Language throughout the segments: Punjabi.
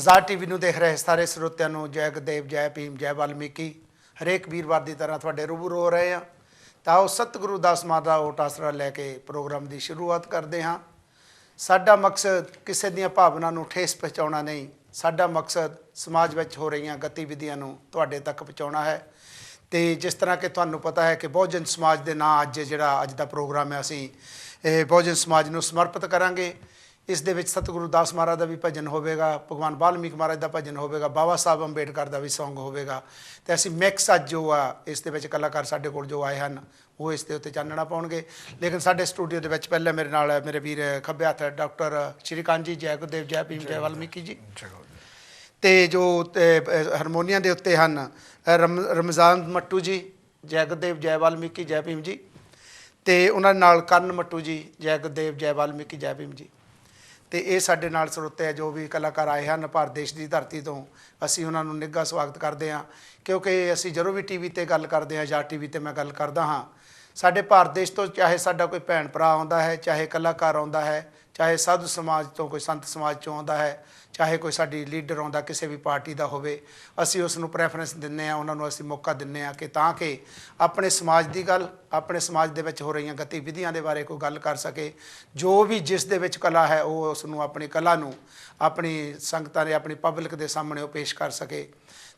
ਆਜ਼ਾਦ ਟੀਵੀ ਨੂੰ ਦੇਖ ਰਹੇ ਸਾਰੇ ਸਰੋਤਿਆਂ ਨੂੰ ਜੈ ਗੁਰਦੇਵ, ਜੈ ਭੀਮ, ਜੈ ਵਾਲਮੀਕੀ। ਹਰੇਕ ਵੀਰਵਾਰ ਦੀ ਤਰ੍ਹਾਂ ਤੁਹਾਡੇ ਰੂਬਰੂ ਹੋ ਰਹੇ ਹਾਂ। ਤਾਂ ਉਹ ਸਤਿਗੁਰੂ ਦਾ ਸਮਾਧ ਦਾ ਓਟ ਆਸਰਾ ਲੈ ਕੇ ਪ੍ਰੋਗਰਾਮ ਦੀ ਸ਼ੁਰੂਆਤ ਕਰਦੇ ਹਾਂ। ਸਾਡਾ ਮਕਸਦ ਕਿਸੇ ਦੀਆਂ ਭਾਵਨਾ ਨੂੰ ਠੇਸ ਪਹੁੰਚਾਉਣਾ ਨਹੀਂ, ਸਾਡਾ ਮਕਸਦ ਸਮਾਜ ਵਿੱਚ ਹੋ ਰਹੀਆਂ ਗਤੀਵਿਧੀਆਂ ਨੂੰ ਤੁਹਾਡੇ ਤੱਕ ਪਹੁੰਚਾਉਣਾ ਹੈ। ਤੇ ਜਿਸ ਤਰ੍ਹਾਂ ਕਿ ਤੁਹਾਨੂੰ ਪਤਾ ਹੈ ਕਿ ਬਹੁਜਨ ਸਮਾਜ ਦੇ ਨਾਂ ਅੱਜ ਦਾ ਪ੍ਰੋਗਰਾਮ ਹੈ, ਅਸੀਂ ਬਹੁਜਨ ਸਮਾਜ ਨੂੰ ਸਮਰਪਿਤ ਕਰਾਂਗੇ। ਇਸ ਦੇ ਵਿੱਚ ਸਤਿਗੁਰੂ ਦਾਸ ਮਹਾਰਾਜ ਦਾ ਵੀ ਭਜਨ ਹੋਵੇਗਾ, ਭਗਵਾਨ ਵਾਲਮੀਕ ਮਹਾਰਾਜ ਦਾ ਭਜਨ ਹੋਵੇਗਾ, ਬਾਬਾ ਸਾਹਿਬ ਅੰਬੇਡਕਰ ਦਾ ਵੀ ਸੌਂਗ ਹੋਵੇਗਾ। ਅਤੇ ਅਸੀਂ ਮਿਕਸ ਅੱਜ ਜੋ ਆ ਇਸ ਦੇ ਵਿੱਚ ਕਲਾਕਾਰ ਸਾਡੇ ਕੋਲ ਜੋ ਆਏ ਹਨ ਉਹ ਇਸ ਦੇ ਉੱਤੇ ਚਾਨਣਾ ਪਾਉਣਗੇ। ਲੇਕਿਨ ਸਾਡੇ ਸਟੂਡੀਓ ਦੇ ਵਿੱਚ ਪਹਿਲਾਂ ਮੇਰੇ ਨਾਲ ਮੇਰੇ ਵੀਰ ਖੱਬੇ ਹੱਥ ਡਾਕਟਰ ਸ਼੍ਰੀਕਾਂਤ ਜੀ, ਜੈ ਗੁਰਦੇਵ, ਜੈ ਭੀਮ, ਜੈ ਵਾਲਮੀਕੀ ਜੀ। ਅਤੇ ਜੋ ਹਾਰਮੋਨੀਅਮ ਦੇ ਉੱਤੇ ਹਨ ਰਮਜ਼ਾਨ ਮੱਟੂ ਜੀ, ਜੈ ਗੁਰਦੇਵ, ਜੈ ਵਾਲਮੀਕੀ, ਜੈ ਭੀਮ ਜੀ। ਅਤੇ ਉਹਨਾਂ ਨਾਲ ਕਰਨ ਮੱਟੂ ਜੀ, ਜੈ ਗੁਰਦੇਵ, ਜੈ ਵਾਲਮੀਕੀ, ਜੈ ਭੀਮ ਜੀ। ਅਤੇ ਇਹ ਸਾਡੇ ਨਾਲ ਸਰੋਤੇ ਹੈ ਜੋ ਵੀ ਕਲਾਕਾਰ ਆਏ ਹਨ ਭਾਰਤ ਦੇਸ਼ ਦੀ ਧਰਤੀ ਤੋਂ, ਅਸੀਂ ਉਹਨਾਂ ਨੂੰ ਨਿੱਘਾ ਸਵਾਗਤ ਕਰਦੇ ਹਾਂ। ਕਿਉਂਕਿ ਅਸੀਂ ਜਦੋਂ ਵੀ ਟੀ ਵੀ 'ਤੇ ਗੱਲ ਕਰਦੇ ਹਾਂ ਜਾਂ ਟੀ ਵੀ 'ਤੇ ਮੈਂ ਗੱਲ ਕਰਦਾ ਹਾਂ, ਸਾਡੇ ਭਾਰਤ ਦੇਸ਼ ਤੋਂ ਚਾਹੇ ਸਾਡਾ ਕੋਈ ਭੈਣ ਭਰਾ ਆਉਂਦਾ ਹੈ, ਚਾਹੇ ਕਲਾਕਾਰ ਆਉਂਦਾ ਹੈ, ਚਾਹੇ ਸਾਧੂ ਸਮਾਜ ਤੋਂ ਕੋਈ ਸੰਤ ਸਮਾਜ 'ਚੋਂ ਆਉਂਦਾ ਹੈ, ਚਾਹੇ ਕੋਈ ਸਾਡੀ ਲੀਡਰ ਆਉਂਦਾ ਕਿਸੇ ਵੀ ਪਾਰਟੀ ਦਾ ਹੋਵੇ, ਅਸੀਂ ਉਸ ਨੂੰ ਪ੍ਰੈਫਰੈਂਸ ਦਿੰਦੇ ਹਾਂ, ਉਹਨਾਂ ਨੂੰ ਅਸੀਂ ਮੌਕਾ ਦਿੰਦੇ ਹਾਂ ਕਿ ਤਾਂ ਕਿ ਆਪਣੇ ਸਮਾਜ ਦੀ ਗੱਲ, ਆਪਣੇ ਸਮਾਜ ਦੇ ਵਿੱਚ ਹੋ ਰਹੀਆਂ ਗਤੀਵਿਧੀਆਂ ਦੇ ਬਾਰੇ ਕੋਈ ਗੱਲ ਕਰ ਸਕੇ। ਜੋ ਵੀ ਜਿਸ ਦੇ ਵਿੱਚ ਕਲਾ ਹੈ ਉਹ ਉਸ ਨੂੰ ਆਪਣੀ ਕਲਾ ਨੂੰ ਆਪਣੀ ਸੰਗਤਾਂ ਦੇ, ਆਪਣੀ ਪਬਲਿਕ ਦੇ ਸਾਹਮਣੇ ਉਹ ਪੇਸ਼ ਕਰ ਸਕੇ।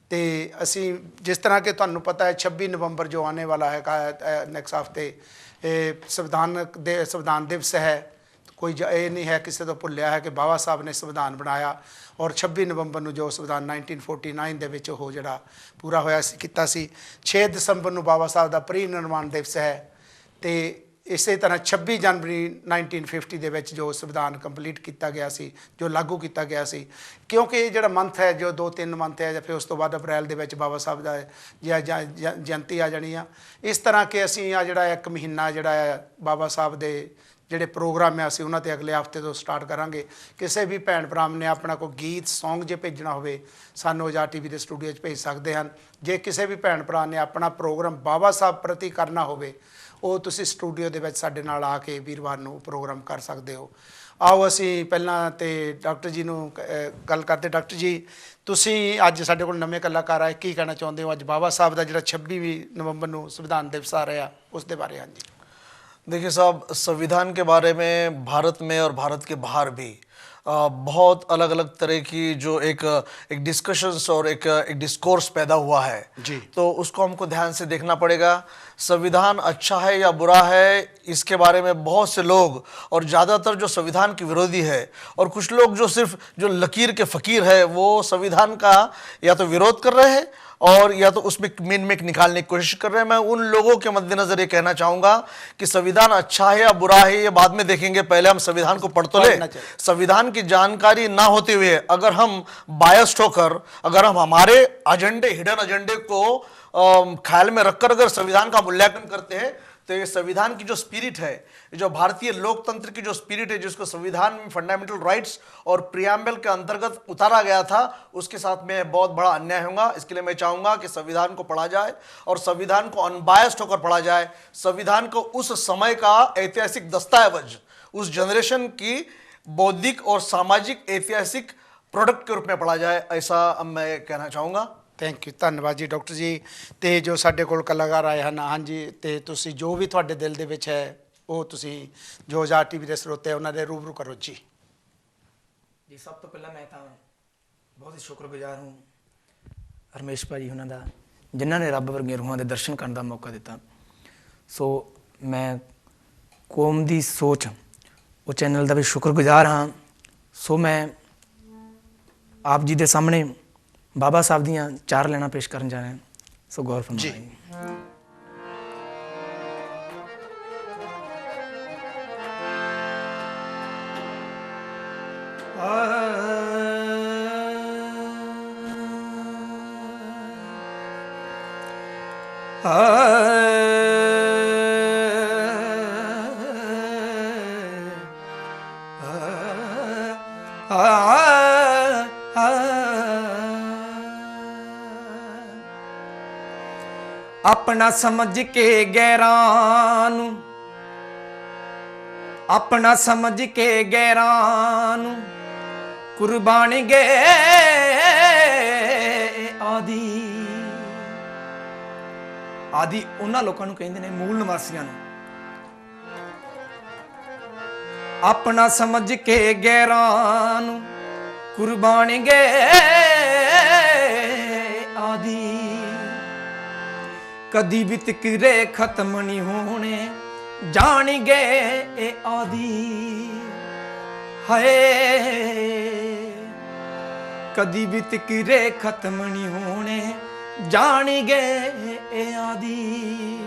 ਅਤੇ ਅਸੀਂ ਜਿਸ ਤਰ੍ਹਾਂ ਕਿ ਤੁਹਾਨੂੰ ਪਤਾ ਹੈ 26 ਨਵੰਬਰ ਜੋ ਆਉਣੇ ਵਾਲਾ ਹੈ ਨੈਕਸਟ ਹਫਤੇ ਸੰਵਿਧਾਨ ਦਿਵਸ ਹੈ। ਕੋਈ ਇਹ ਨਹੀਂ ਹੈ ਕਿਸੇ ਤੋਂ ਭੁੱਲਿਆ ਹੈ ਕਿ ਬਾਬਾ ਸਾਹਿਬ ਨੇ ਸੰਵਿਧਾਨ ਬਣਾਇਆ ਔਰ 26 ਨਵੰਬਰ ਨੂੰ ਜੋ ਸੰਵਿਧਾਨ 1949 ਦੇ ਵਿੱਚ ਉਹ ਜਿਹੜਾ ਪੂਰਾ ਹੋਇਆ ਸੀ ਕੀਤਾ ਸੀ। 6 ਦਸੰਬਰ ਨੂੰ ਬਾਬਾ ਸਾਹਿਬ ਦਾ ਪ੍ਰੀ ਨਿਰਮਾਣ ਦਿਵਸ ਹੈ। ਅਤੇ ਇਸੇ ਤਰ੍ਹਾਂ 26 ਜਨਵਰੀ 1950 ਦੇ ਵਿੱਚ ਜੋ ਸੰਵਿਧਾਨ ਕੰਪਲੀਟ ਕੀਤਾ ਗਿਆ ਸੀ, ਜੋ ਲਾਗੂ ਕੀਤਾ ਗਿਆ ਸੀ। ਕਿਉਂਕਿ ਇਹ ਜਿਹੜਾ ਮੰਥ ਹੈ ਜੋ 2-3 ਮੰਥ ਹੈ, ਜਾਂ ਫਿਰ ਉਸ ਤੋਂ ਬਾਅਦ ਅਪ੍ਰੈਲ ਦੇ ਵਿੱਚ ਬਾਬਾ ਸਾਹਿਬ ਦਾ ਜਯੰਤੀ ਆ ਜਾਣੀ ਆ। ਇਸ ਤਰ੍ਹਾਂ ਕਿ ਅਸੀਂ ਆ ਜਿਹੜਾ 1 ਮਹੀਨਾ ਜਿਹੜਾ ਹੈ ਬਾਬਾ ਸਾਹਿਬ ਦੇ ਜਿਹੜੇ ਪ੍ਰੋਗਰਾਮ ਹੈ ਅਸੀਂ ਉਹਨਾਂ 'ਤੇ ਅਗਲੇ ਹਫ਼ਤੇ ਤੋਂ ਸਟਾਰਟ ਕਰਾਂਗੇ। ਕਿਸੇ ਵੀ ਭੈਣ ਭਰਾ ਨੇ ਆਪਣਾ ਕੋਈ ਗੀਤ ਸੌਂਗ ਜੇ ਭੇਜਣਾ ਹੋਵੇ ਸਾਨੂੰ ਆਜ਼ਾਦ ਟੀ ਵੀ ਦੇ ਸਟੂਡੀਓ 'ਚ ਭੇਜ ਸਕਦੇ ਹਨ। ਜੇ ਕਿਸੇ ਵੀ ਭੈਣ ਭਰਾ ਨੇ ਆਪਣਾ ਪ੍ਰੋਗਰਾਮ ਬਾਬਾ ਸਾਹਿਬ ਪ੍ਰਤੀ ਕਰਨਾ ਹੋਵੇ ਉਹ ਤੁਸੀਂ ਸਟੂਡੀਓ ਦੇ ਵਿੱਚ ਸਾਡੇ ਨਾਲ ਆ ਕੇ ਵੀਰਵਾਰ ਨੂੰ ਪ੍ਰੋਗਰਾਮ ਕਰ ਸਕਦੇ ਹੋ। ਆਓ ਅਸੀਂ ਪਹਿਲਾਂ ਤਾਂ ਡਾਕਟਰ ਜੀ ਨੂੰ ਗੱਲ ਕਰਦੇ। ਡਾਕਟਰ ਜੀ, ਤੁਸੀਂ ਅੱਜ ਸਾਡੇ ਕੋਲ ਨਵੇਂ ਕਲਾਕਾਰ ਆਏ, ਕੀ ਕਹਿਣਾ ਚਾਹੁੰਦੇ ਹੋ ਅੱਜ ਬਾਬਾ ਸਾਹਿਬ ਦਾ ਜਿਹੜਾ 26 ਨਵੰਬਰ ਨੂੰ ਸੰਵਿधान दिवस आ रहा उस दे बारे? हाँ जी, देखिए साहब, संविधान के बारे में भारत में और भारत के बाहर भी बहुत अलग अलग तरह की जो एक डिस्कशंस और एक डिस्कोर्स पैदा हुआ है जी, तो उसको हमको ध्यान से देखना पड़ेगा। संविधान अच्छा है या बुरा है इसके बारे में बहुत से लोग और ज़्यादातर जो संविधान के विरोधी है और कुछ लोग जो सिर्फ जो लकीर के फ़कीर है वो संविधान का या तो विरोध कर रहे हैं और या तो उसमें मीन मेक निकालने की कोशिश कर रहे हैं। मैं उन लोगों के मद्देनजर ये कहना चाहूँगा कि संविधान अच्छा है या बुरा है ये बाद में देखेंगे, पहले हम संविधान को पढ़ तो ले। संविधान की जानकारी ना होते हुए अगर हम बायस्ड होकर, अगर हम हमारे एजेंडे, हिडन एजेंडे को ख्याल में रखकर अगर संविधान का मूल्यांकन करते हैं तो ये संविधान की जो स्पिरिट है, जो भारतीय लोकतंत्र की जो स्पिरिट है, जिसको संविधान में फंडामेंटल राइट्स और प्रियम्बल के अंतर्गत उतारा गया था, उसके साथ में बहुत बड़ा अन्याय होगा। इसके लिए मैं चाहूँगा कि संविधान को पढ़ा जाए और संविधान को अनबायस्ड होकर पढ़ा जाए। संविधान को उस समय का ऐतिहासिक दस्तावेज, उस जनरेशन की बौद्धिक और सामाजिक ऐतिहासिक प्रोडक्ट के रूप में पढ़ा जाए, ऐसा मैं कहना चाहूँगा। थैंक यू, धन्यवाद जी डॉक्टर जी। तो जो साढ़े कोल कलाकार आए हैं, हाँ जी, तो तुसी जो भी थोड़े दिल दे विच है वो तुसी जो आज़ाद टी वी के स्रोते उन्होंने रूबरू करो जी। जी, सब तो पहला मैं बहुत ही शुक्रगुजार हूँ रमेश भाजी उन्होंने जिन्होंने रब वर्गियां रूहां के दर्शन करने का मौका दिता। सो मैं कौम की सोच वो चैनल का भी शुक्रगुजार हाँ। सो मैं आप जी के सामने बाबा साहब दियाँ 4 लाइनां पेश करन जा रहे हैं। सो गौर फरमाइए। अपना समझ के गैरां नूं, अपना समझ के गैरां नूं ਕੁਰਬਾਨ ਗਏ ਆਦੀ। ਆਦੀ ਉਹਨਾਂ ਲੋਕਾਂ ਨੂੰ ਕਹਿੰਦੇ ਨੇ, ਮੂਲ ਨਿਵਾਸੀਆਂ ਨੂੰ। ਆਪਣਾ ਸਮਝ ਕੇ ਗੈਰਾਂ ਨੂੰ ਕੁਰਬਾਨ ਗਏ ਆਦੀ। ਕਦੀ ਵੀ ਤਕਰੇ ਖਤਮ ਨਹੀਂ ਹੋਣੇ ਜਾਣ ਗਏ ਆਦੀ। ਹਾਏ ਕਦੀ ਵੀ ਤਕਰੇ ਖਤਮ ਨਹੀਂ ਹੋਣੇ ਜਾਣ ਗਏ ਆਦੀ।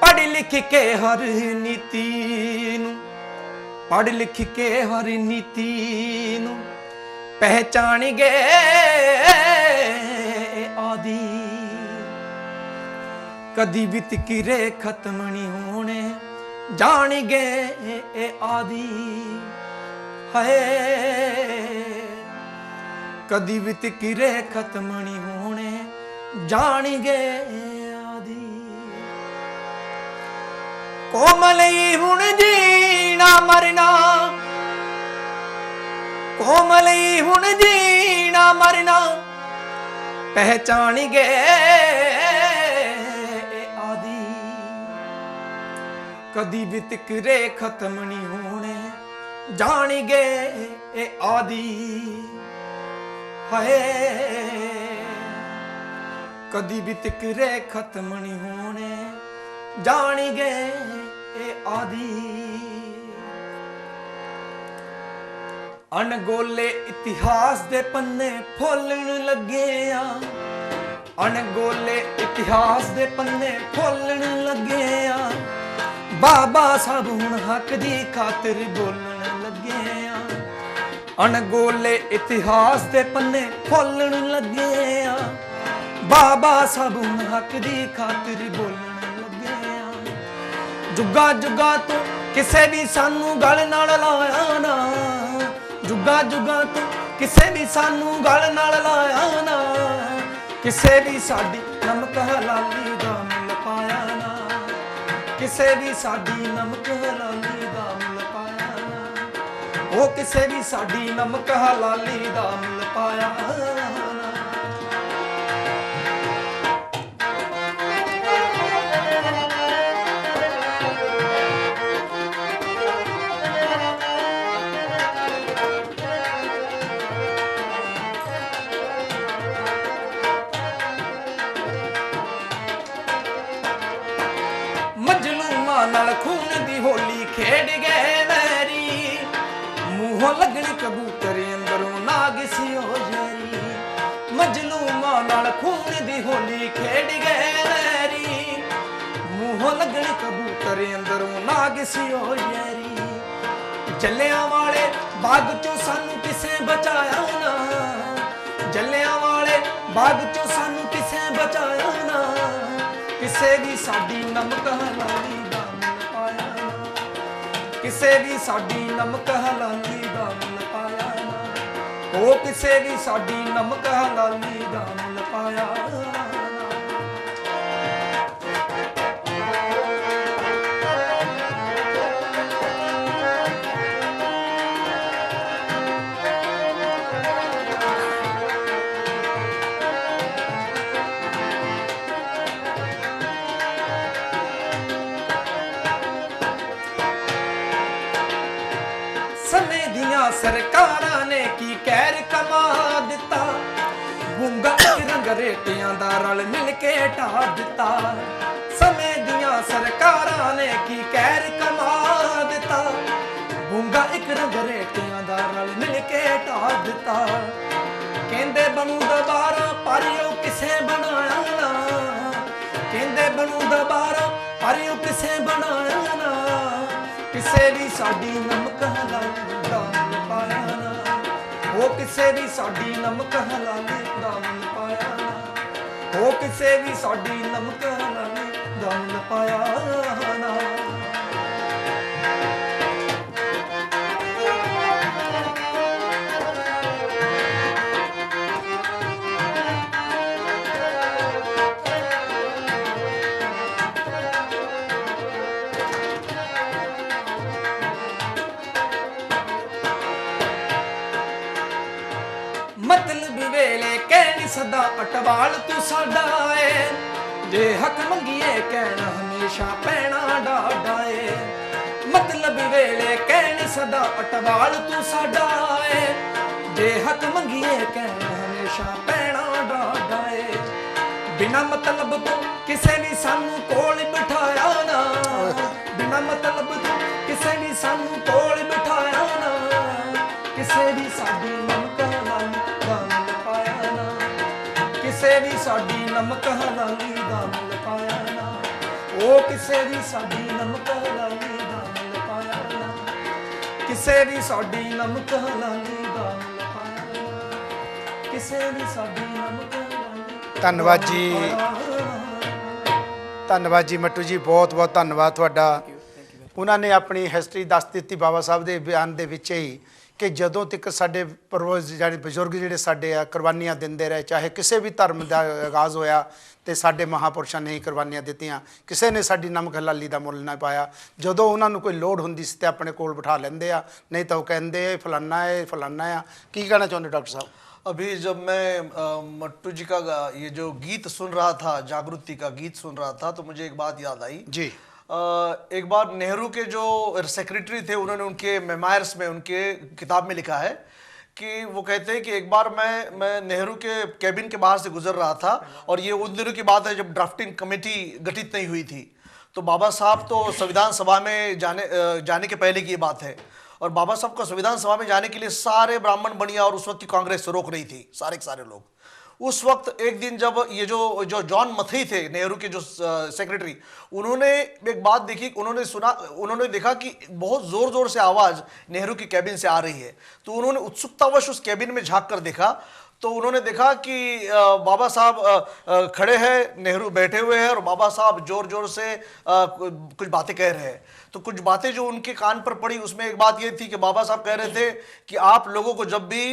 ਪੜ੍ਹ ਲਿਖ ਕੇ ਹਰ ਨੀਤੀ ਨੂੰ, ਪੜ੍ਹ ਲਿਖ ਕੇ ਹਰ ਨੀਤੀ ਨੂੰ ਪਹਿਚਾਣ ਗਏ ਆਦੀ। ਕਦੀ ਵੀ ਤਕਰੇ ਖਤਮ ਨਹੀਂ ਹੋਣੇ ਜਾਣ ਗਏ ਆਦੀ। ਹਾਏ ਕਦੀ ਵੀ ਤਕਰੇ ਖਤਮ ਨਹੀਂ ਹੋਣੇ ਜਾਣ ਗਏ ਆਦੀ। ਕੋਮਲੀ ਹੁਣ ਜੀਣਾ ਮਰਨਾ, ਕੋਮਲੀ ਹੁਣ ਜੀਣਾ ਮਰਨਾ ਪਹਿਚਾਣ ਗਏ ਆਦੀ। ਕਦੀ ਵੀ ਤਕਰੇ ਖਤਮ ਨਹੀਂ ਹੋਣੇ ਜਾਣ ਗਏ ਆਦੀ। ਹਾਏ ਕਦੀ ਵੀ ਤਕਰੇ ਖਤਮ ਨਹੀਂ ਹੋਣੇ ਜਾਣ ਗਏ ਆਦੀ। ਅਣਗੋਲੇ ਇਤਿਹਾਸ ਦੇ ਪੰਨੇ ਫੋਲਣ ਲੱਗੇ ਆ, ਅਣਗੋਲੇ ਇਤਿਹਾਸ ਦੇ ਪੰਨੇ ਫੋਲਣ ਲੱਗੇ ਆ। ਬਾਬਾ ਸਾਹਿਬ ਹੁਣ ਹੱਕ ਦੀ ਖਾਤਰ ਬੋਲਣ ਲੱਗੇ ਆ। ਅਣਗੋਲੇ ਇਤਿਹਾਸ ਦੇ ਪੰਨੇ ਫੋਲਣ ਲੱਗੇ ਆ। ਬਾਬਾ ਸਾਹਿਬ ਹੁਣ ਹੱਕ ਦੀ ਖਾਤਰ ਬੋਲਣ ਲੱਗੇ ਆ। ਜੁਗਾ ਜੁਗਾ ਤੋਂ ਕਿਸੇ ਵੀ ਸਾਨੂੰ ਗਲ ਨਾਲ ਲਾਇਆ ਨਾ, ਜੁਗਾ ਜੁਗਾ ਤੋਂ ਕਿਸੇ ਵੀ ਸਾਨੂੰ ਗਲ ਨਾਲ ਲਾਇਆ ਨਾ। ਕਿਸੇ ਵੀ ਸਾਡੀ ਨਮਕ ਹਲਾਲੀ ਦਾ ਮੁੱਲ ਪਾਇਆ ਨਾ, ਕਿਸੇ ਵੀ ਸਾਡੀ ਨਮਕ ਹਲਾਲੀ ਦਾ ਮੁੱਲ ਪਾਇਆ ਨਾ। ਉਹ ਕਿਸੇ ਵੀ ਸਾਡੀ ਨਮਕ ਹਲਾਲੀ ਦਾ ਮੁੱਲ ਪਾਇਆ ਨਾ। ਮਜਲੂਮਾਂ ਨਾਲ ਖੂਨ ਦੀ ਹੋਲੀ ਖੇਡ ਗਏ ਵੈਰੀ। ਮੂੰਹੋਂ ਲੱਗਣ ਕਬੂਤਰ ਅੰਦਰੋਂ ਨਾਗ ਸੀ ਉਹ ਜੈਰੀ। ਮਜਲੂਮਾਂ ਨਾਲ ਖੂਨ ਦੀ ਹੋਲੀ ਖੇਡ ਗਏ ਵੈਰੀ। ਮੂੰਹੋਂ ਲੱਗਣ ਕਬੂਤਰ ਅੰਦਰੋਂ ਨਾਗ ਸੀ ਉਹ ਜੈਰੀ। ਜੱਲਿਆਂ ਵਾਲੇ ਬਾਗ ਚੋਂ ਸਾਨੂੰ ਕਿਸੇ ਬਚਾਇਆ ਨਾ, ਜੱਲਿਆਂ ਵਾਲੇ ਬਾਗ ਚੋਂ ਸਾਨੂੰ ਕਿਸੇ ਬਚਾਇਆ ਨਾ। ਕਿਸੇ ਵੀ ਸਾਡੀ ਨਮਕ ਹਲਾਲੀ ਦਾ ਮੁੱਲ ਪਾਇਆ ਨਾ, ਕਿਸੇ ਵੀ ਸਾਡੀ ਨਮਕ ਹਲਾਲੀ ਦਾ ਮੁੱਲ ਪਾਇਆ ਨਾ। ਉਹ ਕਿਸੇ ਵੀ ਸਾਡੀ ਨਮਕ ਹਲਾਲੀ ਦਾ ਮੁੱਲ ਪਾਇਆ ਨਾ। ਸਮੇਂ ਦੀਆਂ ਸਰਕਾਰਾਂ ਨੇ ਕੀ ਕਹਿਰ ਕਮਾ ਦਿੱਤਾ। ਗੁੰਗਾ ਰੰਗ ਰੇਟਿਆਂ ਦਾ ਰਲ ਮਿਲ ਕੇ ਢਾ ਦਿੱਤਾ। ਸਮੇਂ ਦੀਆਂ ਸਰਕਾਰਾਂ ਨੇ ਕੀ ਕਹਿਰ ਕਮਾ ਦਿੱਤਾ। ਗੁੰਗਾ ਇੱਕ ਰੰਗ ਰੇਟਿਆਂ ਦਾ ਰਲ ਮਿਲ ਕੇ ਢਾ ਦਿੱਤਾ। ਕਹਿੰਦੇ ਬਣੂ ਦੁਬਾਰਾ ਪਰ ਉਹ ਕਿਸੇ ਬਣਾਇਆ ਨਾ, ਕਹਿੰਦੇ ਬਣੂ ਦੁਬਾਰਾ ਪਰ ਉਹ ਕਿਸੇ ਬਣਾਇਆ ਨਾ। ਕਿਸੇ ਵੀ ਸਾਡੀ ਨਮਕ ਹਲਾਲੀ ਦਾ ਮੁੱਲ ਪਾਇਆ ਨਾ, ਉਹ ਕਿਸੇ ਵੀ ਸਾਡੀ ਨਮਕ ਹਲਾਲੀ ਦਾ ਮੁੱਲ ਪਾਇਆ ਨਾ। ਉਹ ਕਿਸੇ ਵੀ ਸਾਡੀ ਨਮਕ ਹਲਾਲੀ ਦਾ ਮੁੱਲ ਪਾਇਆ ਨਾ। ਸਦਾ ਅਟਵਾਲ ਤੂੰ ਸਾਡਾ ਏ ਜੇ ਹੱਕ ਮੰਗੀਏ ਕਹਿਣ ਹਮੇਸ਼ਾ ਪੈਣਾ ਡਾਡਾ ਏ ਮਤਲਬ ਵੇਲੇ ਕਹਿਣ ਸਦਾ ਅਟਵਾਲ ਤੂੰ ਸਾਡਾ ਏ ਜੇ ਹੱਕ ਮੰਗੀਏ ਕਹਿਣ ਹਮੇਸ਼ਾ ਪੈਣਾ ਡਾਡਾ ਏ ਬਿਨਾ ਮਤਲਬ ਤੋਂ ਕਿਸੇ ਨੇ ਸਾਨੂੰ ਕੋਲ ਬਿਠਾਇਆ ਨਾ ਬਿਨਾ ਮਤਲਬ ਤੋਂ ਕਿਸੇ ਨੇ ਸਾਨੂੰ ਕੋਲ ਬਿਠਾਇਆ ਨਾ ਕਿਸੇ ਦੀ ਸਾਡੀ ਨਮਕ ਹਲਾਲੀ ਦਾ ਮੁੱਲ ਪਾਇਆ ਨਾ ਕਿਸੇ ਦੀ ਸਾਡੀ ਨਮਕ ਹਲਾਲੀ ਦਾ ਮੁੱਲ ਪਾਇਆ ਨਾ ਉਹ ਕਿਸੇ ਦੀ ਸਾਡੀ ਨਮਕ ਹਲਾਲੀ ਦਾ ਮੁੱਲ ਪਾਇਆ ਨਾ ਕਿਸੇ ਦੀ ਸਾਡੀ ਨਮਕ ਹਲਾਲੀ ਦਾ ਮੁੱਲ ਪਾਇਆ ਨਾ ਕਿਸੇ ਦੀ ਸਾਡੀ ਨਮਕ ਹਲਾਲੀ। ਧੰਨਵਾਦ ਜੀ, ਧੰਨਵਾਦ ਜੀ ਮੱਟੂ ਜੀ, ਬਹੁਤ ਬਹੁਤ ਧੰਨਵਾਦ ਤੁਹਾਡਾ। ਉਹਨਾਂ ਨੇ ਆਪਣੀ ਹਿਸਟਰੀ ਦੱਸ ਦਿੱਤੀ ਬਾਬਾ ਸਾਹਿਬ ਦੇ ਬਿਆਨ ਦੇ ਵਿੱਚ ਹੀ ਕਿ ਜਦੋਂ ਤੱਕ ਸਾਡੇ ਪੂਰਵਜ ਜਿਹੜੇ ਬਜ਼ੁਰਗ ਜਿਹੜੇ ਸਾਡੇ ਆ ਕੁਰਬਾਨੀਆਂ ਦਿੰਦੇ ਰਹੇ, ਚਾਹੇ ਕਿਸੇ ਵੀ ਧਰਮ ਦਾ ਆਗਾਜ਼ ਹੋਇਆ ਤੇ ਸਾਡੇ ਮਹਾਂਪੁਰਸ਼ਾਂ ਨੇ ਹੀ ਕੁਰਬਾਨੀਆਂ ਦਿੱਤੀਆਂ, ਕਿਸੇ ਨੇ ਸਾਡੀ ਨਮਕ ਹਲਾਲੀ ਦਾ ਮੁੱਲ ਨਾ ਪਾਇਆ। ਜਦੋਂ ਉਹਨਾਂ ਨੂੰ ਕੋਈ ਲੋੜ ਹੁੰਦੀ ਸੀ ਤੇ ਆਪਣੇ ਕੋਲ ਬਿਠਾ ਲੈਂਦੇ ਆ, ਨਹੀਂ ਤਾਂ ਉਹ ਕਹਿੰਦੇ ਫਲਾਨਾ ਹੈ ਫਲਾਨਾ ਆ। ਕੀ ਕਹਿਣਾ ਚਾਹੁੰਦੇ डॉक्टर साहब? अभी जब मैं मट्टू जी का ये जो गीत सुन रहा था, जागृति का गीत सुन रहा था, तो मुझे एक बात याद आई जी। एक बार नेहरू के जो सेक्रेटरी थे उन्होंने उनके मेमायर्स में, उनके किताब में लिखा है कि वो कहते हैं कि एक बार मैं नेहरू के कैबिन के बाहर से गुजर रहा था, और ये उन दिनों की बात है जब ड्राफ्टिंग कमेटी गठित नहीं हुई थी। तो बाबा साहब तो संविधान सभा में जाने के पहले की ये बात है, और बाबा साहब को संविधान सभा में जाने के लिए सारे ब्राह्मण बनिया और उस वक्त की कांग्रेस रोक रही थी, सारे के सारे लोग। उस वक्त एक दिन जब ये जो जॉन मथई थे नेहरू के जो सेक्रेटरी, उन्होंने एक बात देखी, उन्होंने देखा कि बहुत जोर जोर से आवाज नेहरू की कैबिन से आ रही है। तो उन्होंने उत्सुकतावश उस कैबिन में झांक कर देखा, तो उन्होंने देखा कि बाबा साहब खड़े हैं, नेहरू बैठे हुए हैं, और बाबा साहब जोर जोर से कुछ बातें कह रहे हैं। तो कुछ बातें जो उनके कान पर पड़ी, उसमें एक बात ये थी कि बाबा साहब कह रहे थे कि आप लोगों को जब भी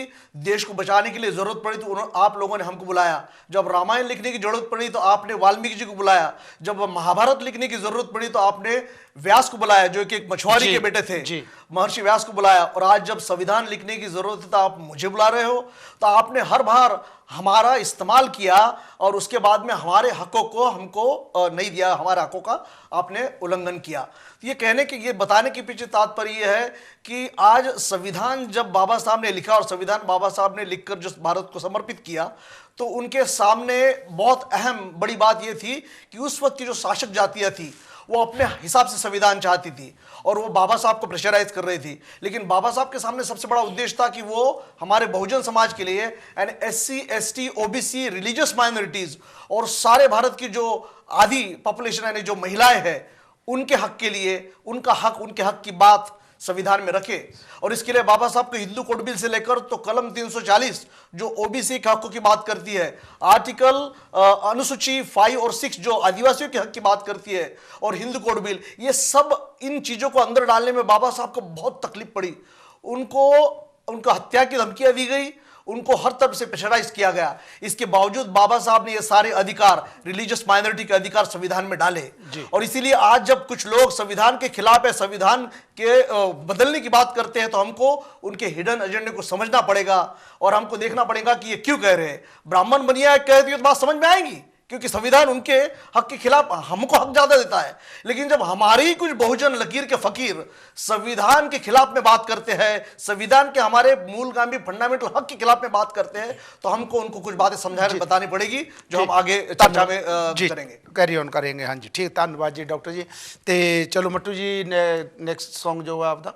देश को बचाने के लिए जरूरत पड़ी तो आप लोगों ने हमको बुलाया, जब रामायण लिखने की जरूरत पड़ी तो आपने वाल्मीकि जी को बुलाया, जब महाभारत लिखने की जरूरत पड़ी तो आपने व्यास को बुलाया जो कि एक मछुआरे के बेटे थे, महर्षि व्यास को बुलाया, और आज जब संविधान लिखने की जरूरत है तो आप मुझे बुला रहे हो। तो आपने हर बार हमारा इस्तेमाल किया और उसके बाद में हमारे हकों को हमको नहीं दिया, हमारे हकों का आपने उल्लंघन किया। तो ये कहने के, ये बताने के पीछे तात्पर्य ये है कि आज संविधान जब बाबा साहब ने लिखा, और संविधान बाबा साहब ने लिखकर जो भारत को समर्पित किया, तो उनके सामने बहुत अहम बड़ी बात ये थी कि उस वक्त की जो शासक जातियां थी वो अपने हिसाब से संविधान चाहती थी और वो बाबा साहब को प्रेशराइज कर रही थी। लेकिन बाबा साहब के सामने सबसे बड़ा उद्देश्य था कि वो हमारे बहुजन समाज के लिए and SC ST OBC religious minorities और सारे भारत की जो आधी पॉपुलेशन यानी जो महिलाएं हैं उनके हक के लिए, उनका हक, उनके हक की बात संविधान में रखे। और इसके लिए बाबा साहब को हिंदू कोड बिल से लेकर तो कलम 340 जो ओबीसी के हकों की बात करती है, आर्टिकल अनुसूची 5 और 6 जो आदिवासियों के हक की बात करती है, और हिंदू कोड बिल, ये सब इन चीजों को अंदर डालने में बाबा साहब को बहुत तकलीफ पड़ी। उनको हत्या की धमकियां दी गई, उनको हर तरफ से प्रेशराइज किया गया। इसके बावजूद बाबा साहब ने ये सारे अधिकार, रिलीजियस माइनॉरिटी के अधिकार संविधान में डाले। और इसीलिए आज जब कुछ लोग संविधान के खिलाफ है, संविधान के बदलने की बात करते हैं, तो हमको उनके हिडन एजेंडे को समझना पड़ेगा और हमको देखना पड़ेगा कि ये क्यों कह रहे हैं। ब्राह्मण बनिया कहती है तो बात समझ में आएगी, क्योंकि संविधान उनके हक के खिलाफ हमको हक ज्यादा देता है। लेकिन जब हमारी कुछ बहुजन लकीर के फकीर संविधान के खिलाफ में बात करते हैं, संविधान के हमारे मूलगामी फंडामेंटल हक के खिलाफ में बात करते हैं, तो हमको उनको कुछ बातें समझाने बतानी पड़ेगी जो हम आगे चर्चा में करेंगे, कैरी ऑन करेंगे। हाँ जी, ठीक, धन्यवाद जी डॉक्टर जी। तो चलो मट्टू जी ने नेक्स्ट सॉन्ग जो है आपका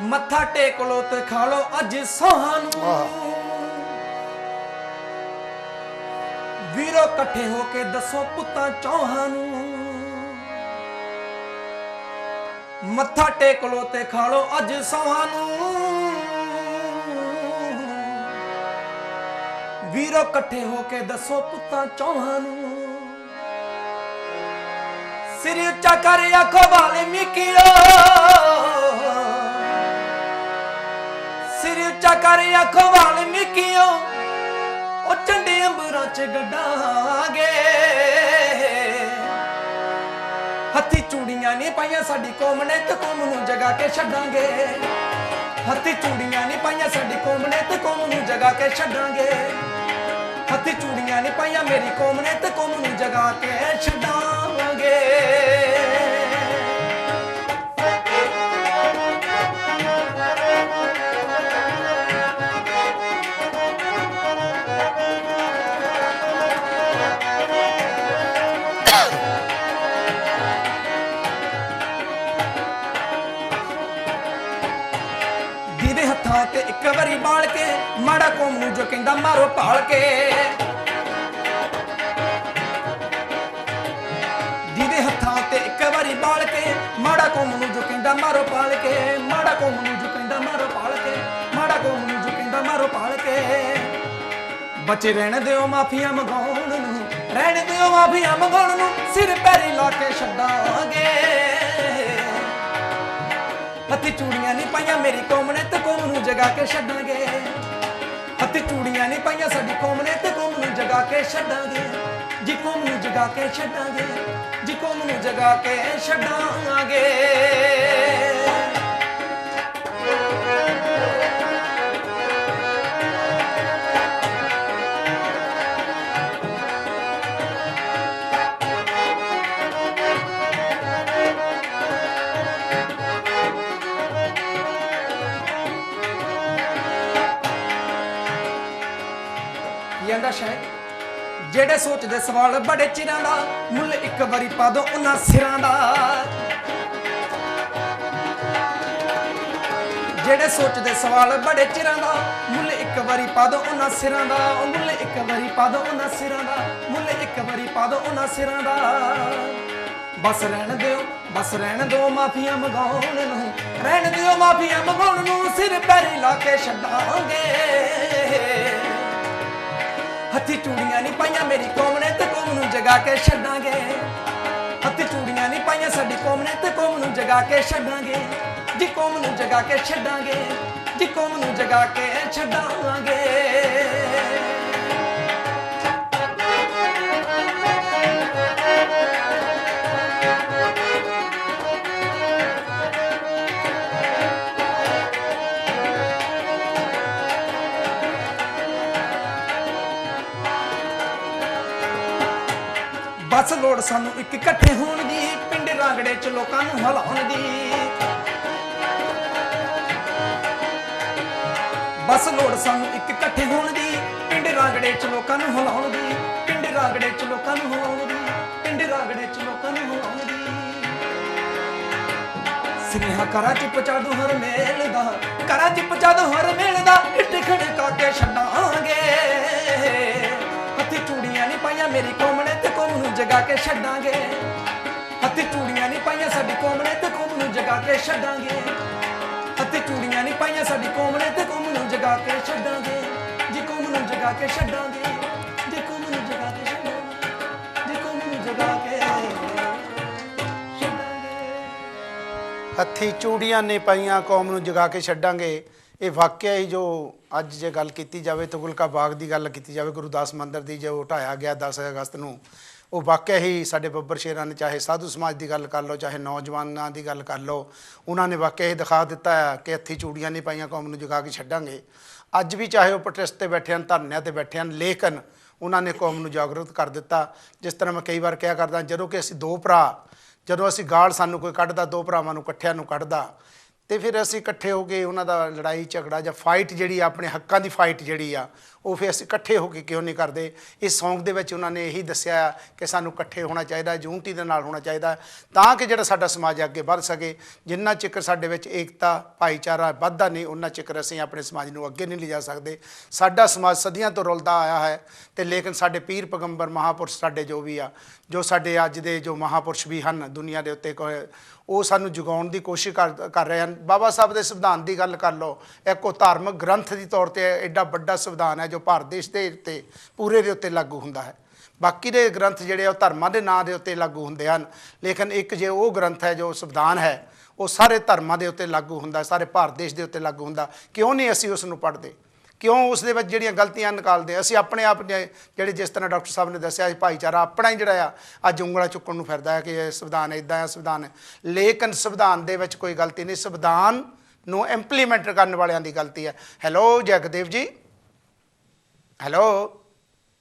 मत्था टेक लो ते खा लो अज सोहानू, वीरो कट्ठे होके दसो पुत्तां चौहानू। मत्था टेक लो ते खा लो अज सोहानू, वीरो कट्ठे होके दसो पुत्तां चौहानू। सिर उच्चा कर आखो वाल्मीकियो, सिर ਉੱਚਾ ਕਰ ਆਖੋ ਵਾਲਮੀਕੀਓ ਉਹ ਝੰਡੇ ਅੰਬਰਾਂ 'ਚ ਗੱਡਾਂਗੇ ਹੱਥੀ ਚੂੜੀਆਂ ਨਹੀਂ ਪਾਈਆਂ ਸਾਡੀ ਕੌਮ ਨੇ ਤੇ ਕੌਮ ਨੂੰ ਜਗਾ ਕੇ ਛੱਡਾਂਗੇ ਹੱਥੀ ਚੂੜੀਆਂ ਨਹੀਂ ਪਾਈਆਂ ਸਾਡੀ ਕੌਮ ਨੇ ਤੇ ਕੌਮ ਨੂੰ ਜਗਾ ਕੇ ਛੱਡਾਂਗੇ ਹੱਥੀ ਚੂੜੀਆਂ ਨਹੀਂ ਪਾਈਆਂ ਮੇਰੀ ਕੌਮ ਨੇ ਤੇ ਕੌਮ ਨੂੰ ਜਗਾ ਕੇ ਛੱਡਾਂਗੇ ਦੀਦੇ ਹੱਥਾਂ ਤੇ ਇੱਕ ਵਾਰੀ ਬਾਲ ਕੇ ਮਾੜਾ ਕੌਮ ਨੂੰ ਜੋ ਕਹਿੰਦਾ ਮਾਰੋ ਭਾਲ ਕੇ ਦੀਦੇ ਹੱਥਾਂ ਤੇ ਇੱਕ ਵਾਰੀ ਬਾਲ ਕੇ ਮਾੜਾ ਕੌਮ ਨੂੰ ਜੋ ਕਹਿੰਦਾ ਮਾਰੋ ਭਾਲ ਕੇ ਮਾੜਾ ਕੌਮ ਨੂੰ ਜੋ ਕਹਿੰਦਾ ਮਾਰੋ ਭਾਲ ਕੇ ਮਾੜਾ ਕੌਮ ਨੂੰ ਜੋ ਕਹਿੰਦਾ ਮਾਰੋ ਭਾਲ ਕੇ ਬੱਚੇ ਰਹਿਣ ਦਿਓ ਮਾਫੀਆਂ ਮੰਗਾਉਣ ਨੂੰ ਰਹਿਣ ਦਿਓ ਮਾਫੀਆਂ ਮੰਗਾਉਣ ਨੂੰ ਸਿਰ ਪੈਰੀ ਲਾ ਕੇ ਛੱਡਾਂਗੇ ਹੱਥੀ ਚੂੜੀਆਂ ਨਹੀਂ ਪਾਈਆਂ ਮੇਰੀ ਕੌਮ ਨੇ ਤੇ ਕੌਮ ਨੂੰ ਜਗਾ ਕੇ ਛੱਡਾਂਗੇ ਹੱਥੀ ਚੂੜੀਆਂ ਨਹੀਂ ਪਾਈਆਂ ਸਾਡੀ ਕੌਮ ਨੇ ਤੇ ਕੌਮ ਨੂੰ ਜਗਾ ਕੇ ਛੱਡਾਂਗੇ ਜੀ ਕੌਮ ਨੂੰ ਜਗਾ ਕੇ ਛੱਡਾਂਗੇ ਜੀ ਕੌਮ ਨੂੰ ਜਗਾ ਕੇ ਛੱਡਾਂਗੇ ਕਹਿੰਦਾ ਸ਼ਾਇਦ ਜਿਹੜੇ ਸੋਚਦੇ ਸਵਾਲ ਬੜੇ ਚਿਰਾਂ ਦਾ ਮੁੱਲ ਇੱਕ ਵਾਰੀ ਪਾ ਦੋ ਉਹਨਾਂ ਸਿਰਾਂ ਦਾ ਜਿਹੜੇ ਸੋਚਦੇ ਸਵਾਲ ਬੜੇ ਚਿਰਾਂ ਦਾ ਮੁੱਲ ਇੱਕ ਵਾਰੀ ਪਾ ਦੋ ਉਹਨਾਂ ਸਿਰਾਂ ਦਾ ਉਹ ਮੁੱਲ ਇੱਕ ਵਾਰੀ ਪਾ ਦੋ ਉਹਨਾਂ ਸਿਰਾਂ ਦਾ ਮੁੱਲ ਇੱਕ ਵਾਰੀ ਪਾ ਦੋ ਉਹਨਾਂ ਸਿਰਾਂ ਦਾ ਬਸ ਰਹਿਣ ਦਿਓ ਮਾਫੀਆਂ ਮੰਗਾਉਣ ਨੂੰ ਰਹਿਣ ਦਿਓ ਮਾਫੀਆਂ ਮੰਗਾਉਣ ਨੂੰ ਸਿਰ ਪੈਰੀ ਲਾ ਕੇ ਛੱਡਾਂਗੇ ਹੱਥੀ ਚੂੜੀਆਂ ਨਹੀਂ ਪਾਈਆਂ ਮੇਰੀ ਕੌਮ ਨੇ ਤੇ ਕੌਮ ਨੂੰ ਜਗਾ ਕੇ ਛੱਡਾਂਗੇ ਹੱਥੀ ਚੂੜੀਆਂ ਨਹੀਂ ਪਾਈਆਂ ਸਾਡੀ ਕੌਮ ਨੇ ਤੇ ਕੌਮ ਨੂੰ ਜਗਾ ਕੇ ਛੱਡਾਂਗੇ ਜੀ ਕੌਮ ਨੂੰ ਜਗਾ ਕੇ ਛੱਡਾਂਗੇ ਜੀ ਕੌਮ ਨੂੰ ਜਗਾ ਕੇ ਛੱਡਾਂਗੇ ਬਸ ਲੋੜ ਸਾਨੂੰ ਇੱਕ ਇਕੱਠੇ ਹੋਣ ਦੀ ਪਿੰਡ ਰਾਂਗੜੇ 'ਚ ਲੋਕਾਂ ਨੂੰ ਹਿਲਾਉਣ ਦੀ ਬਸ ਲੋੜ ਸਾਨੂੰ ਇੱਕ ਇਕੱਠੇ ਹੋਣ ਦੀ ਪਿੰਡ ਰਾਂਗੜੇ 'ਚ ਲੋਕਾਂ ਨੂੰ ਹਿਲਾਉਣ ਦੀ ਪਿੰਡ ਰਾਂਗੜੇ 'ਚ ਲੋਕਾਂ ਨੂੰ ਹਿਲਾਉਣ ਦੀ ਪਿੰਡ ਰਾਂਗੜੇ 'ਚ ਲੋਕਾਂ ਨੂੰ ਹਿਲਾਉਣ ਦੀ ਸੁਨੇਹਾ ਕਰਾਂ 'ਚ ਪਹੁੰਚਾ ਦੂੰ ਹਰ ਮੇਲ ਦਾ ਕਰਾਂ 'ਚ ਪਹੁੰਚਾ ਦੂੰ ਹਰ ਮੇਲ ਦਾ ਇੱਟ ਖੜਕਾ ਕੇ ਛੱਡਾਂਗੇ ਹੱਥੀ ਚੂੜੀਆਂ ਨਹੀਂ ਪਾਈਆਂ ਮੇਰੀ ਕੌਮ ਨੇ ਤੇ ਕੌਮ ਨੂੰ ਜਗਾ ਕੇ ਛੱਡਾਂਗੇ ਹੱਥੀ ਚੂੜੀਆਂ ਨਹੀਂ ਪਾਈਆਂ ਸਾਡੀ ਕੌਮ ਨੇ ਤੇ ਕੌਮ ਨੂੰ ਜਗਾ ਕੇ ਛੱਡਾਂਗੇ ਹੱਥੀ ਚੂੜੀਆਂ ਨਹੀਂ ਪਾਈਆਂ ਸਾਡੀ ਕੌਮ ਨੇ ਤੇ ਕੌਮ ਨੂੰ ਜਗਾ ਕੇ ਛੱਡਾਂਗੇ ਜੀ ਕੌਮ ਨੂੰ ਜਗਾ ਕੇ ਛੱਡਾਂਗੇ ਜੀ ਕੌਮ ਨੂੰ ਜਗਾ ਕੇ ਛੱਡਾਂਗੇ ਜੀ ਕੌਮ ਨੂੰ ਜਗਾ ਕੇ ਛੱਡਾਂਗੇ ਹੱਥੀ ਚੂੜੀਆਂ ਨੇ ਪਾਈਆਂ ਕੌਮ ਨੂੰ ਜਗਾ ਕੇ ਛੱਡਾਂਗੇ ਇਹ ਵਾਕਿਆ ਹੀ ਜੋ ਅੱਜ ਜੇ ਗੱਲ ਕੀਤੀ ਜਾਵੇ ਤੁਗਲਕਾ ਬਾਗ ਦੀ ਗੱਲ ਕੀਤੀ ਜਾਵੇ ਗੁਰਦਾਸ ਮੰਦਿਰ ਦੀ ਜੋ ਢਾਇਆ ਗਿਆ 10 ਅਗਸਤ ਨੂੰ ਉਹ ਵਾਕਿਆ ਹੀ ਸਾਡੇ ਬੱਬਰ ਸ਼ੇਰਾਂ ਨੇ ਚਾਹੇ ਸਾਧੂ ਸਮਾਜ ਦੀ ਗੱਲ ਕਰ ਲਓ ਚਾਹੇ ਨੌਜਵਾਨਾਂ ਦੀ ਗੱਲ ਕਰ ਲਓ ਉਹਨਾਂ ਨੇ ਵਾਕਿਆ ਹੀ ਦਿਖਾ ਦਿੱਤਾ ਹੈ ਕਿ ਹੱਥੀ ਚੂੜੀਆਂ ਨਹੀਂ ਪਾਈਆਂ ਕੌਮ ਨੂੰ ਜਗਾ ਕੇ ਛੱਡਾਂਗੇ ਅੱਜ ਵੀ ਚਾਹੇ ਉਹ ਪ੍ਰੋਟੈਸਟ ਤੇ ਬੈਠੇ ਹਨ ਧਰਨਿਆਂ ਤੇ ਬੈਠੇ ਹਨ ਲੇਕਿਨ ਉਹਨਾਂ ਨੇ ਕੌਮ ਨੂੰ ਜਾਗਰੂਕ ਕਰ ਦਿੱਤਾ ਜਿਸ ਤਰ੍ਹਾਂ ਮੈਂ ਕਈ ਵਾਰ ਕਿਹਾ ਕਰਦਾ ਜਦੋਂ ਕਿ ਅਸੀਂ ਦੋ ਭਰਾ ਜਦੋਂ ਅਸੀਂ ਗਾਲ ਸਾਨੂੰ ਕੋਈ ਕੱਢਦਾ ਦੋ ਭਰਾਵਾਂ ਨੂੰ ਇਕੱਠਿਆਂ ਨੂੰ ਕੱਢਦਾ ਤੇ ਫਿਰ ਅਸੀਂ ਇਕੱਠੇ ਹੋ ਕੇ ਉਹਨਾਂ ਦਾ ਲੜਾਈ ਝਗੜਾ ਜਾਂ ਫਾਈਟ ਜਿਹੜੀ ਆ ਆਪਣੇ ਹੱਕਾਂ ਦੀ ਫਾਈਟ ਜਿਹੜੀ ਆ ਉਹ ਫਿਰ ਅਸੀਂ ਇਕੱਠੇ ਹੋ ਕੇ ਕਿਉਂ ਨਹੀਂ ਕਰਦੇ ਇਸ ਸੌਂਗ ਦੇ ਵਿੱਚ ਉਹਨਾਂ ਨੇ ਇਹੀ ਦੱਸਿਆ ਕਿ ਸਾਨੂੰ ਇਕੱਠੇ ਹੋਣਾ ਚਾਹੀਦਾ ਯੂਨਿਟੀ ਦੇ ਨਾਲ ਹੋਣਾ ਚਾਹੀਦਾ ਤਾਂ ਕਿ ਜਿਹੜਾ ਸਾਡਾ ਸਮਾਜ ਅੱਗੇ ਵੱਧ ਸਕੇ ਜਿੰਨਾ ਚਿਰ ਸਾਡੇ ਵਿੱਚ ਏਕਤਾ ਭਾਈਚਾਰਾ ਵੱਧਦਾ ਨਹੀਂ ਉਹਨਾਂ ਚਿਰ ਅਸੀਂ ਆਪਣੇ ਸਮਾਜ ਨੂੰ ਅੱਗੇ ਨਹੀਂ ਲਿਜਾ ਸਕਦੇ ਸਾਡਾ ਸਮਾਜ ਸਦੀਆਂ ਤੋਂ ਰੁਲਦਾ ਆਇਆ ਹੈ ਤੇ ਲੇਕਿਨ ਸਾਡੇ ਪੀਰ ਪੈਗੰਬਰ ਮਹਾਂਪੁਰਸ਼ ਸਾਡੇ ਜੋ ਵੀ ਆ ਜੋ ਸਾਡੇ ਅੱਜ ਦੇ ਜੋ ਮਹਾਂਪੁਰਸ਼ ਵੀ ਹਨ ਦੁਨੀਆ ਦੇ ਉੱਤੇ ਉਹ ਸਾਨੂੰ ਜਗਾਉਣ ਦੀ ਕੋਸ਼ਿਸ਼ ਕਰ ਰਹੇ ਹਨ ਬਾਬਾ ਸਾਹਿਬ ਦੇ ਸੰਵਿਧਾਨ ਦੀ ਗੱਲ ਕਰ ਲਓ ਇੱਕ ਉਹ ਧਾਰਮਿਕ ਗ੍ਰੰਥ ਦੀ ਤੌਰ 'ਤੇ ਐਡਾ ਵੱਡਾ ਸੰਵਿਧਾਨ ਹੈ ਜੋ ਭਾਰਤ ਦੇਸ਼ ਦੇ ਉੱਤੇ ਪੂਰੇ ਦੇ ਉੱਤੇ ਲਾਗੂ ਹੁੰਦਾ ਹੈ ਬਾਕੀ ਦੇ ਗ੍ਰੰਥ ਜਿਹੜੇ ਉਹ ਧਰਮਾਂ ਦੇ ਨਾਂ ਦੇ ਉੱਤੇ ਲਾਗੂ ਹੁੰਦੇ ਹਨ ਲੇਕਿਨ ਇੱਕ ਜੇ ਉਹ ਗ੍ਰੰਥ ਹੈ ਜੋ ਸੰਵਿਧਾਨ ਹੈ ਉਹ ਸਾਰੇ ਧਰਮਾਂ ਦੇ ਉੱਤੇ ਲਾਗੂ ਹੁੰਦਾ, ਸਾਰੇ ਭਾਰਤ ਦੇਸ਼ ਦੇ ਉੱਤੇ ਲਾਗੂ ਹੁੰਦਾ। ਕਿਉਂ ਨਹੀਂ ਅਸੀਂ ਉਸ ਨੂੰ ਪੜ੍ਹਦੇ? ਕਿਉਂ ਉਸ ਦੇ ਵਿੱਚ ਜਿਹੜੀਆਂ ਗਲਤੀਆਂ ਨਿਕਾਲਦੇ? ਅਸੀਂ ਆਪਣੇ ਆਪ ਜਿਹੜੇ ਜਿਸ ਤਰ੍ਹਾਂ ਡਾਕਟਰ ਸਾਹਿਬ ਨੇ ਦੱਸਿਆ, ਭਾਈਚਾਰਾ ਆਪਣਾ ਹੀ ਜਿਹੜਾ ਆ ਅੱਜ ਉਂਗਲਾਂ ਚੁੱਕਣ ਨੂੰ ਫਿਰਦਾ ਹੈ ਕਿ ਇਹ ਸੰਵਿਧਾਨ ਇੱਦਾਂ ਹੈ, ਸੰਵਿਧਾਨ ਹੈ। ਲੇਕਿਨ ਸੰਵਿਧਾਨ ਦੇ ਵਿੱਚ ਕੋਈ ਗਲਤੀ ਨਹੀਂ, ਸੰਵਿਧਾਨ ਨੂੰ ਇੰਪਲੀਮੈਂਟ ਕਰਨ ਵਾਲਿਆਂ ਦੀ ਗਲਤੀ ਹੈ। ਹੈਲੋ ਜਗਦੇਵ ਜੀ, ਹੈਲੋ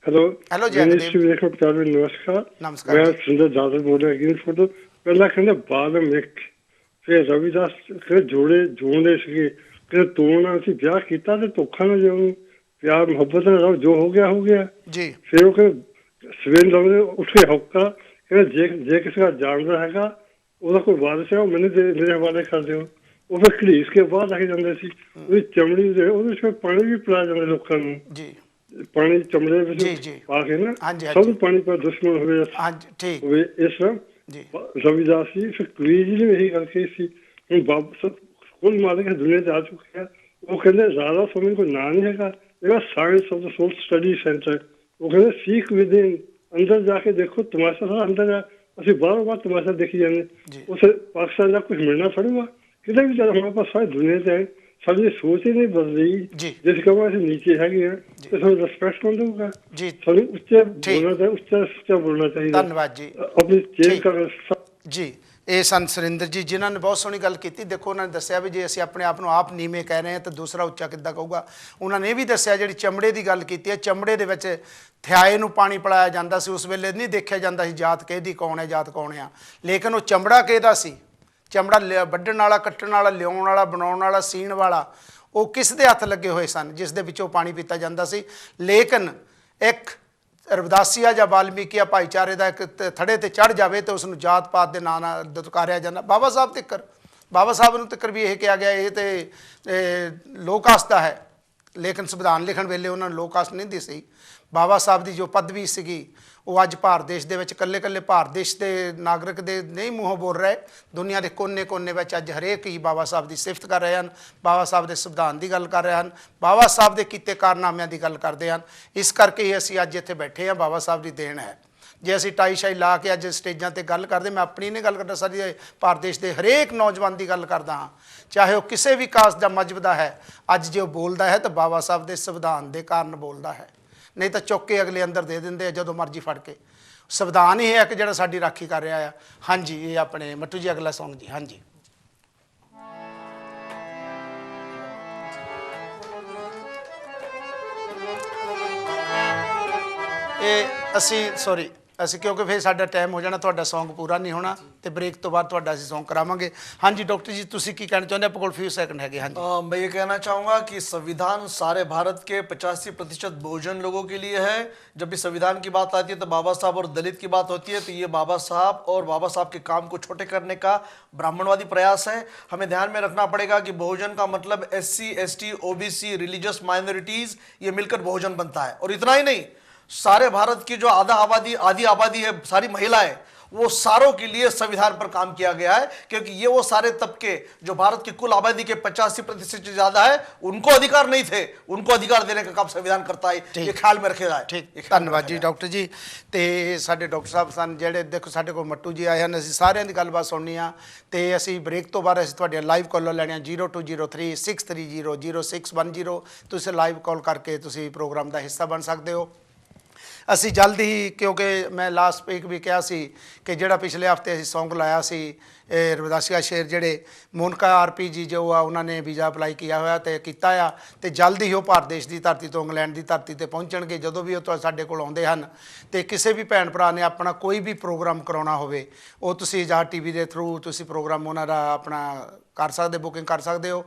ਹੈਲੋ ਜਗਦੇਵ, ਨਮਸਕਾਰ। ਨਮਸਕਾਰ ਮੈਂ ਜੀ। ਸੁੰਦਰ ਜਾਦਵ ਬੋਲ ਰਿਹਾ ਅਗੇਨ ਫੋਟੋ। ਪਹਿਲਾਂ ਕਹਿੰਦੇ ਬਾਦਮ ਇੱਕ, ਫਿਰ ਰਵਿਦਾਸ ਕਹਿੰਦੇ ਜੋੜਦੇ ਸੀਗੇ, ਕਹਿੰਦੇ ਤੋੜਨਾ। ਅਸੀਂ ਵਿਆਹ ਕੀਤਾ ਤੇ ਧੋਖਾ ਨਾ ਜਾਊ, ਪਿਆਰ ਮੁਹੱਬਤ ਨਾਲ ਰਹੋ, ਜੋ ਹੋ ਗਿਆ ਜੀ। ਫਿਰ ਉਹ ਕਹਿੰਦੇ ਸਵੇਰ ਲਾਉਂਦੇ ਉੱਠ ਕੇ ਹੌਕਾ, ਕਹਿੰਦੇ ਜੇ ਕਿਸੇ ਦਾ ਜਾਣਦਾ ਹੈਗਾ ਉਹਦਾ ਕੋਈ ਵਾਰਿਸ ਹੈ ਉਹ ਮੈਨੂੰ ਮੇਰੇ ਹਵਾਲੇ ਕਰ ਦਿਓ। ਉਹ ਫਿਰ ਘੜੀਸ ਕੇ ਬਾਹਰ ਲੈ ਕੇ ਜਾਂਦੇ ਸੀ, ਉਹਦੀ ਚਮੜੀ ਉਹਦੇ ਵਿੱਚ ਪਾਣੀ ਵੀ ਪਿਲਾਇਆ ਜਾਂਦਾ ਲੋਕਾਂ ਨੂੰ, ਜੀ ਪਾਣੀ ਚਮੜੇ ਜੀ, ਵਿੱਚ ਜੀ। ਪਾ ਕੇ ਨਾ, ਹਾਂਜੀ, ਸਭ ਹਾਂਜੀ। ਪਾਣੀ ਪਰ ਦੁਸ਼ਮਣ ਹੋਵੇ ਹਾਂਜੀ ਠੀਕ ਹੋਵੇ। ਇਸ ਤਰ੍ਹਾਂ ਜੀ। ਰਵਿਦਾਸ ਜੀ ਫਿਰ ਕਬੀਰ ਜੀ ਨੇ ਇਹੀ ਗੱਲ ਕਹੀ ਸੀ। ਹੁਣ ਬਾਬਾ ਕੁੱਲ ਮਾਲਕ ਦੁਨੀਆ 'ਚ ਆ ਚੁੱਕੇ ਆ। ਉਹ ਕਹਿੰਦੇ ਰਾਧਾ ਸਵਾਮੀ ਕੋਈ ਨਾਂ ਨਹੀਂ ਹੈਗਾ, ਇਹਦਾ science of the soul study centre. ਉਹ ਕਹਿੰਦੇ ਸੀਖ ਵਿਦਿਨ, ਅੰਦਰ ਜਾ ਕੇ ਦੇਖੋ ਤਮਾਸ਼ਾ ਸਾਰਾ ਅੰਦਰ ਆ। ਅਸੀਂ ਬਾਹਰੋਂ ਬਾਹਰ ਤਮਾਸ਼ਾ ਦੇਖੀ ਜਾਂਦੇ। ਉਸੇ ਪਾਕਿਸਤਾਨ ਦਾ ਕੁਝ ਮਿਲਣਾ ਪੜੂਗਾ ਕਿਤੇ ਵੀ। ਜਦ ਹਮਾਰੇ ਪਾਸ ਸਾਰੀ ਦੁਨੀਆ 'ਚ ਹੈ, ਸਾਡੀ ਸੋਚ ਹੀ ਨਹੀਂ ਬਦਲੀ। ਜਿਸ ਕਮਾ ਅਸੀਂ ਨੀਚੇ ਹੈਗੇ ਆ ਤੇ ਸਾਨੂੰ ਰਿਸਪੈਕਟ ਕੌਣ ਦੇਊਗਾ? ਸਾਨੂੰ ਉੱਚੇ ਬੋਲਣਾ ਚਾਹੀਦਾ, ਉੱਚਾ ਬੋਲਣਾ ਚਾਹੀਦਾ। ਧੰਨਵਾਦ ਜੀ। ਆਪਣੀ ਚੇਂਜ ਕਰ ਜੀ। ਇਹ ਸਨ ਸੁਰਿੰਦਰ ਜੀ, ਜਿਨ੍ਹਾਂ ਨੇ ਬਹੁਤ ਸੋਹਣੀ ਗੱਲ ਕੀਤੀ। ਦੇਖੋ ਉਹਨਾਂ ਨੇ ਦੱਸਿਆ ਵੀ ਜੇ ਅਸੀਂ ਆਪਣੇ ਆਪ ਨੂੰ ਆਪ ਨੀਵੇਂ ਕਹਿ ਰਹੇ ਹਾਂ ਤਾਂ ਦੂਸਰਾ ਉੱਚਾ ਕਿੱਦਾਂ ਕਹੂਗਾ। ਉਹਨਾਂ ਨੇ ਇਹ ਵੀ ਦੱਸਿਆ ਜਿਹੜੀ ਚਮੜੇ ਦੀ ਗੱਲ ਕੀਤੀ ਹੈ, ਚਮੜੇ ਦੇ ਵਿੱਚ ਥਿਆਏ ਨੂੰ ਪਾਣੀ ਪਿਲਾਇਆ ਜਾਂਦਾ ਸੀ। ਉਸ ਵੇਲੇ ਨਹੀਂ ਦੇਖਿਆ ਜਾਂਦਾ ਸੀ ਜਾਤ ਕਿਹਦੀ ਕੌਣ ਹੈ, ਜਾਤ ਕੌਣ ਆ। ਲੇਕਿਨ ਉਹ ਚਮੜਾ ਕਿਹਦਾ ਸੀ? ਚਮੜਾ ਵੱਢਣ ਵਾਲਾ, ਕੱਟਣ ਵਾਲਾ, ਲਿਆਉਣ ਵਾਲਾ, ਬਣਾਉਣ ਵਾਲਾ, ਸੀਣ ਵਾਲਾ, ਉਹ ਕਿਸ ਦੇ ਹੱਥ ਲੱਗੇ ਹੋਏ ਸਨ ਜਿਸ ਦੇ ਵਿੱਚੋਂ ਪਾਣੀ ਪੀਤਾ ਜਾਂਦਾ ਸੀ। ਲੇਕਿਨ ਇੱਕ ਰਵਿਦਾਸੀਆ ਜਾਂ ਵਾਲਮੀਕੀਆ ਭਾਈਚਾਰੇ ਦਾ ਇੱਕ ਥੜੇ ਤੇ ਚੜ੍ਹ ਜਾਵੇ ਤਾਂ ਉਸ ਨੂੰ ਜਾਤ ਪਾਤ ਦੇ ਨਾਂ ਨਾਲ ਦੁਤਕਾਰਿਆ ਜਾਂਦਾ। ਬਾਬਾ ਸਾਹਿਬ ਨੂੰ ਤੱਕਰ ਵੀ ਇਹ ਕਿਹਾ ਗਿਆ ਇਹ ਤੇ ਲੋਕ ਆਸਥਾ ਹੈ। ਲੇਕਿਨ ਸੰਵਿਧਾਨ ਲਿਖਣ ਵੇਲੇ ਉਹਨਾਂ ਨੂੰ ਲੋਕ ਆਸਥਾ ਨਹੀਂ ਦਿਸੀ। ਬਾਬਾ ਸਾਹਿਬ ਦੀ ਜੋ ਪਦਵੀ ਸੀਗੀ ਉਹ ਅੱਜ ਭਾਰਤ ਦੇਸ਼ ਦੇ ਵਿੱਚ ਇਕੱਲੇ ਭਾਰਤ ਦੇਸ਼ ਦੇ ਨਾਗਰਿਕ ਦੇ ਨਹੀਂ ਮੂੰਹੋਂ ਬੋਲ ਰਹੇ। ਦੁਨੀਆ ਦੇ ਕੋਨੇ ਵਿੱਚ ਅੱਜ ਹਰੇਕ ਹੀ ਬਾਬਾ ਸਾਹਿਬ ਦੀ ਸਿਫਤ ਕਰ ਰਹੇ ਹਨ, ਬਾਬਾ ਸਾਹਿਬ ਦੇ ਸੰਵਿਧਾਨ ਦੀ ਗੱਲ ਕਰ ਰਹੇ ਹਨ, ਬਾਬਾ ਸਾਹਿਬ ਦੇ ਕੀਤੇ ਕਾਰਨਾਮਿਆਂ ਦੀ ਗੱਲ ਕਰਦੇ ਹਨ। ਇਸ ਕਰਕੇ ਹੀ ਅਸੀਂ ਅੱਜ ਇੱਥੇ ਬੈਠੇ ਹਾਂ। ਬਾਬਾ ਸਾਹਿਬ ਦੀ ਦੇਣ ਹੈ। ਜੇ ਅਸੀਂ ਟਾਈ ਸ਼ਾਈ ਲਾ ਕੇ ਅੱਜ ਸਟੇਜਾਂ 'ਤੇ ਗੱਲ ਕਰਦੇ, ਮੈਂ ਆਪਣੀ ਨਹੀਂ ਗੱਲ ਕਰਦਾ, ਸਾਰੀ ਭਾਰਤ ਦੇਸ਼ ਦੇ ਹਰੇਕ ਨੌਜਵਾਨ ਦੀ ਗੱਲ ਕਰਦਾ ਹਾਂ, ਚਾਹੇ ਉਹ ਕਿਸੇ ਵੀ ਕਾਸਟ ਜਾਂ ਮਜ਼ਹਬ ਦਾ ਹੈ। ਅੱਜ ਜੇ ਉਹ ਬੋਲਦਾ ਹੈ ਤਾਂ ਬਾਬਾ ਸਾਹਿਬ ਦੇ ਸੰਵਿਧਾਨ ਦੇ ਕਾਰਨ ਬੋਲਦਾ ਹੈ, ਨਹੀਂ ਤਾਂ ਚੁੱਕ ਕੇ ਅਗਲੇ ਅੰਦਰ ਦੇ ਦਿੰਦੇ ਆ ਜਦੋਂ ਮਰਜ਼ੀ ਫੜ ਕੇ। ਸੰਵਿਧਾਨ ਹੀ ਹੈ ਕਿ ਜਿਹੜਾ ਸਾਡੀ ਰਾਖੀ ਕਰ ਰਿਹਾ ਆ। ਹਾਂਜੀ, ਇਹ ਆਪਣੇ ਮੱਟੂ ਜੀ ਅਗਲਾ ਸੌਂਗ ਜੀ। ਹਾਂਜੀ, ਇਹ ਅਸੀਂ ਕਿਉਂਕਿ ਫਿਰ ਸਾਡਾ ਟਾਈਮ ਹੋ ਜਾਣਾ, ਤੁਹਾਡਾ ਸੌਂਗ ਪੂਰਾ ਨਹੀਂ ਹੋਣਾ ਤੇ ਬ੍ਰੇਕ ਤੋਂ ਬਾਅਦ ਤੁਹਾਡਾ ਅਸੀਂ सॉन्ग करावांगे। हाँ जी डॉक्टर जी, ਤੁਸੀਂ ਕੀ ਕਹਿਣਾ ਚਾਹੁੰਦੇ? आपको फ्यू सेकंड है। हाँ जी, मैं ये कहना चाहूँगा कि संविधान सारे भारत के 85% बहुजन लोगों के लिए है। जब भी संविधान की बात आती है तो बाबा साहब और दलित की बात होती है, तो ये बाबा साहब और बाबा साहब के काम को छोटे करने का ब्राह्मणवादी प्रयास है। हमें ध्यान में रखना पड़ेगा कि बहुजन का मतलब SC ST OBC religious minorities ये मिलकर बहुजन बनता है। और इतना ही नहीं, सारे भारत की जो आधी आबादी है, सारी महिलाएं, वो सारों के लिए संविधान पर काम किया गया है, क्योंकि ये वो सारे तबके जो भारत की कुल आबादी के 85% से ज्यादा है, उनको अधिकार नहीं थे, उनको अधिकार देने का काम संविधान करता है। ये ख्याल में रखे जाए। ठीक, धन्यवाद जी डॉक्टर जी। ਤੇ ਸਾਡੇ ਡਾਕਟਰ ਸਾਹਿਬ ਸਨ ਜਿਹੜੇ, ਦੇਖੋ ਸਾਡੇ ਕੋਲ ਮੱਟੂ ਜੀ ਆਏ ਹਨ, ਅਸੀਂ ਸਾਰਿਆਂ ਦੀ ਗੱਲਬਾਤ ਸੁਣਨੀ ਆ ਤੇ ਅਸੀਂ ਬ੍ਰੇਕ ਤੋਂ ਬਾਅਦ ਅਸੀਂ ਤੁਹਾਡੀਆਂ ਲਾਈਵ ਕਾਲਾਂ ਲੈਣੀਆਂ 020363000610। ਤੁਸੀਂ ਲਾਈਵ ਕਾਲ ਕਰਕੇ ਤੁਸੀਂ ਪ੍ਰੋਗਰਾਮ ਦਾ ਹਿੱਸਾ ਬਣ ਸਕਦੇ ਹੋ। ਅਸੀਂ ਜਲਦ ਹੀ, ਕਿਉਂਕਿ ਮੈਂ ਲਾਸਟ ਵੀਕ ਵੀ ਕਿਹਾ ਸੀ ਕਿ ਜਿਹੜਾ ਪਿਛਲੇ ਹਫਤੇ ਅਸੀਂ ਸੌਂਗ ਲਾਇਆ ਸੀ ਰਵਿਦਾਸੀਆ ਸ਼ੇਰ, ਜਿਹੜੇ ਮੋਨਕਾ RP ਜੀ ਜੋ ਆ ਉਹਨਾਂ ਨੇ ਵੀਜ਼ਾ ਅਪਲਾਈ ਕੀਤਾ ਹੋਇਆ ਤੇ ਕੀਤਾ ਆ, ਤੇ ਜਲਦ ਹੀ ਉਹ ਭਾਰਤ ਦੇਸ਼ ਦੀ ਧਰਤੀ ਤੋਂ ਇੰਗਲੈਂਡ ਦੀ ਧਰਤੀ ਤੇ ਪਹੁੰਚਣਗੇ। ਜਦੋਂ ਵੀ ਉਹ ਸਾਡੇ ਕੋਲ ਆਉਂਦੇ ਹਨ ਤੇ ਕਿਸੇ ਵੀ ਭੈਣ ਭਰਾ ਨੇ ਆਪਣਾ ਕੋਈ ਵੀ ਪ੍ਰੋਗਰਾਮ ਕਰਾਉਣਾ ਹੋਵੇ, ਉਹ ਤੁਸੀਂ ਜਾਂ TV ਦੇ ਥਰੂ ਤੁਸੀਂ ਪ੍ਰੋਗਰਾਮ ਉਹਨਾਂ ਦਾ ਆਪਣਾ ਕਰ ਸਕਦੇ, ਬੁਕਿੰਗ ਕਰ ਸਕਦੇ ਹੋ।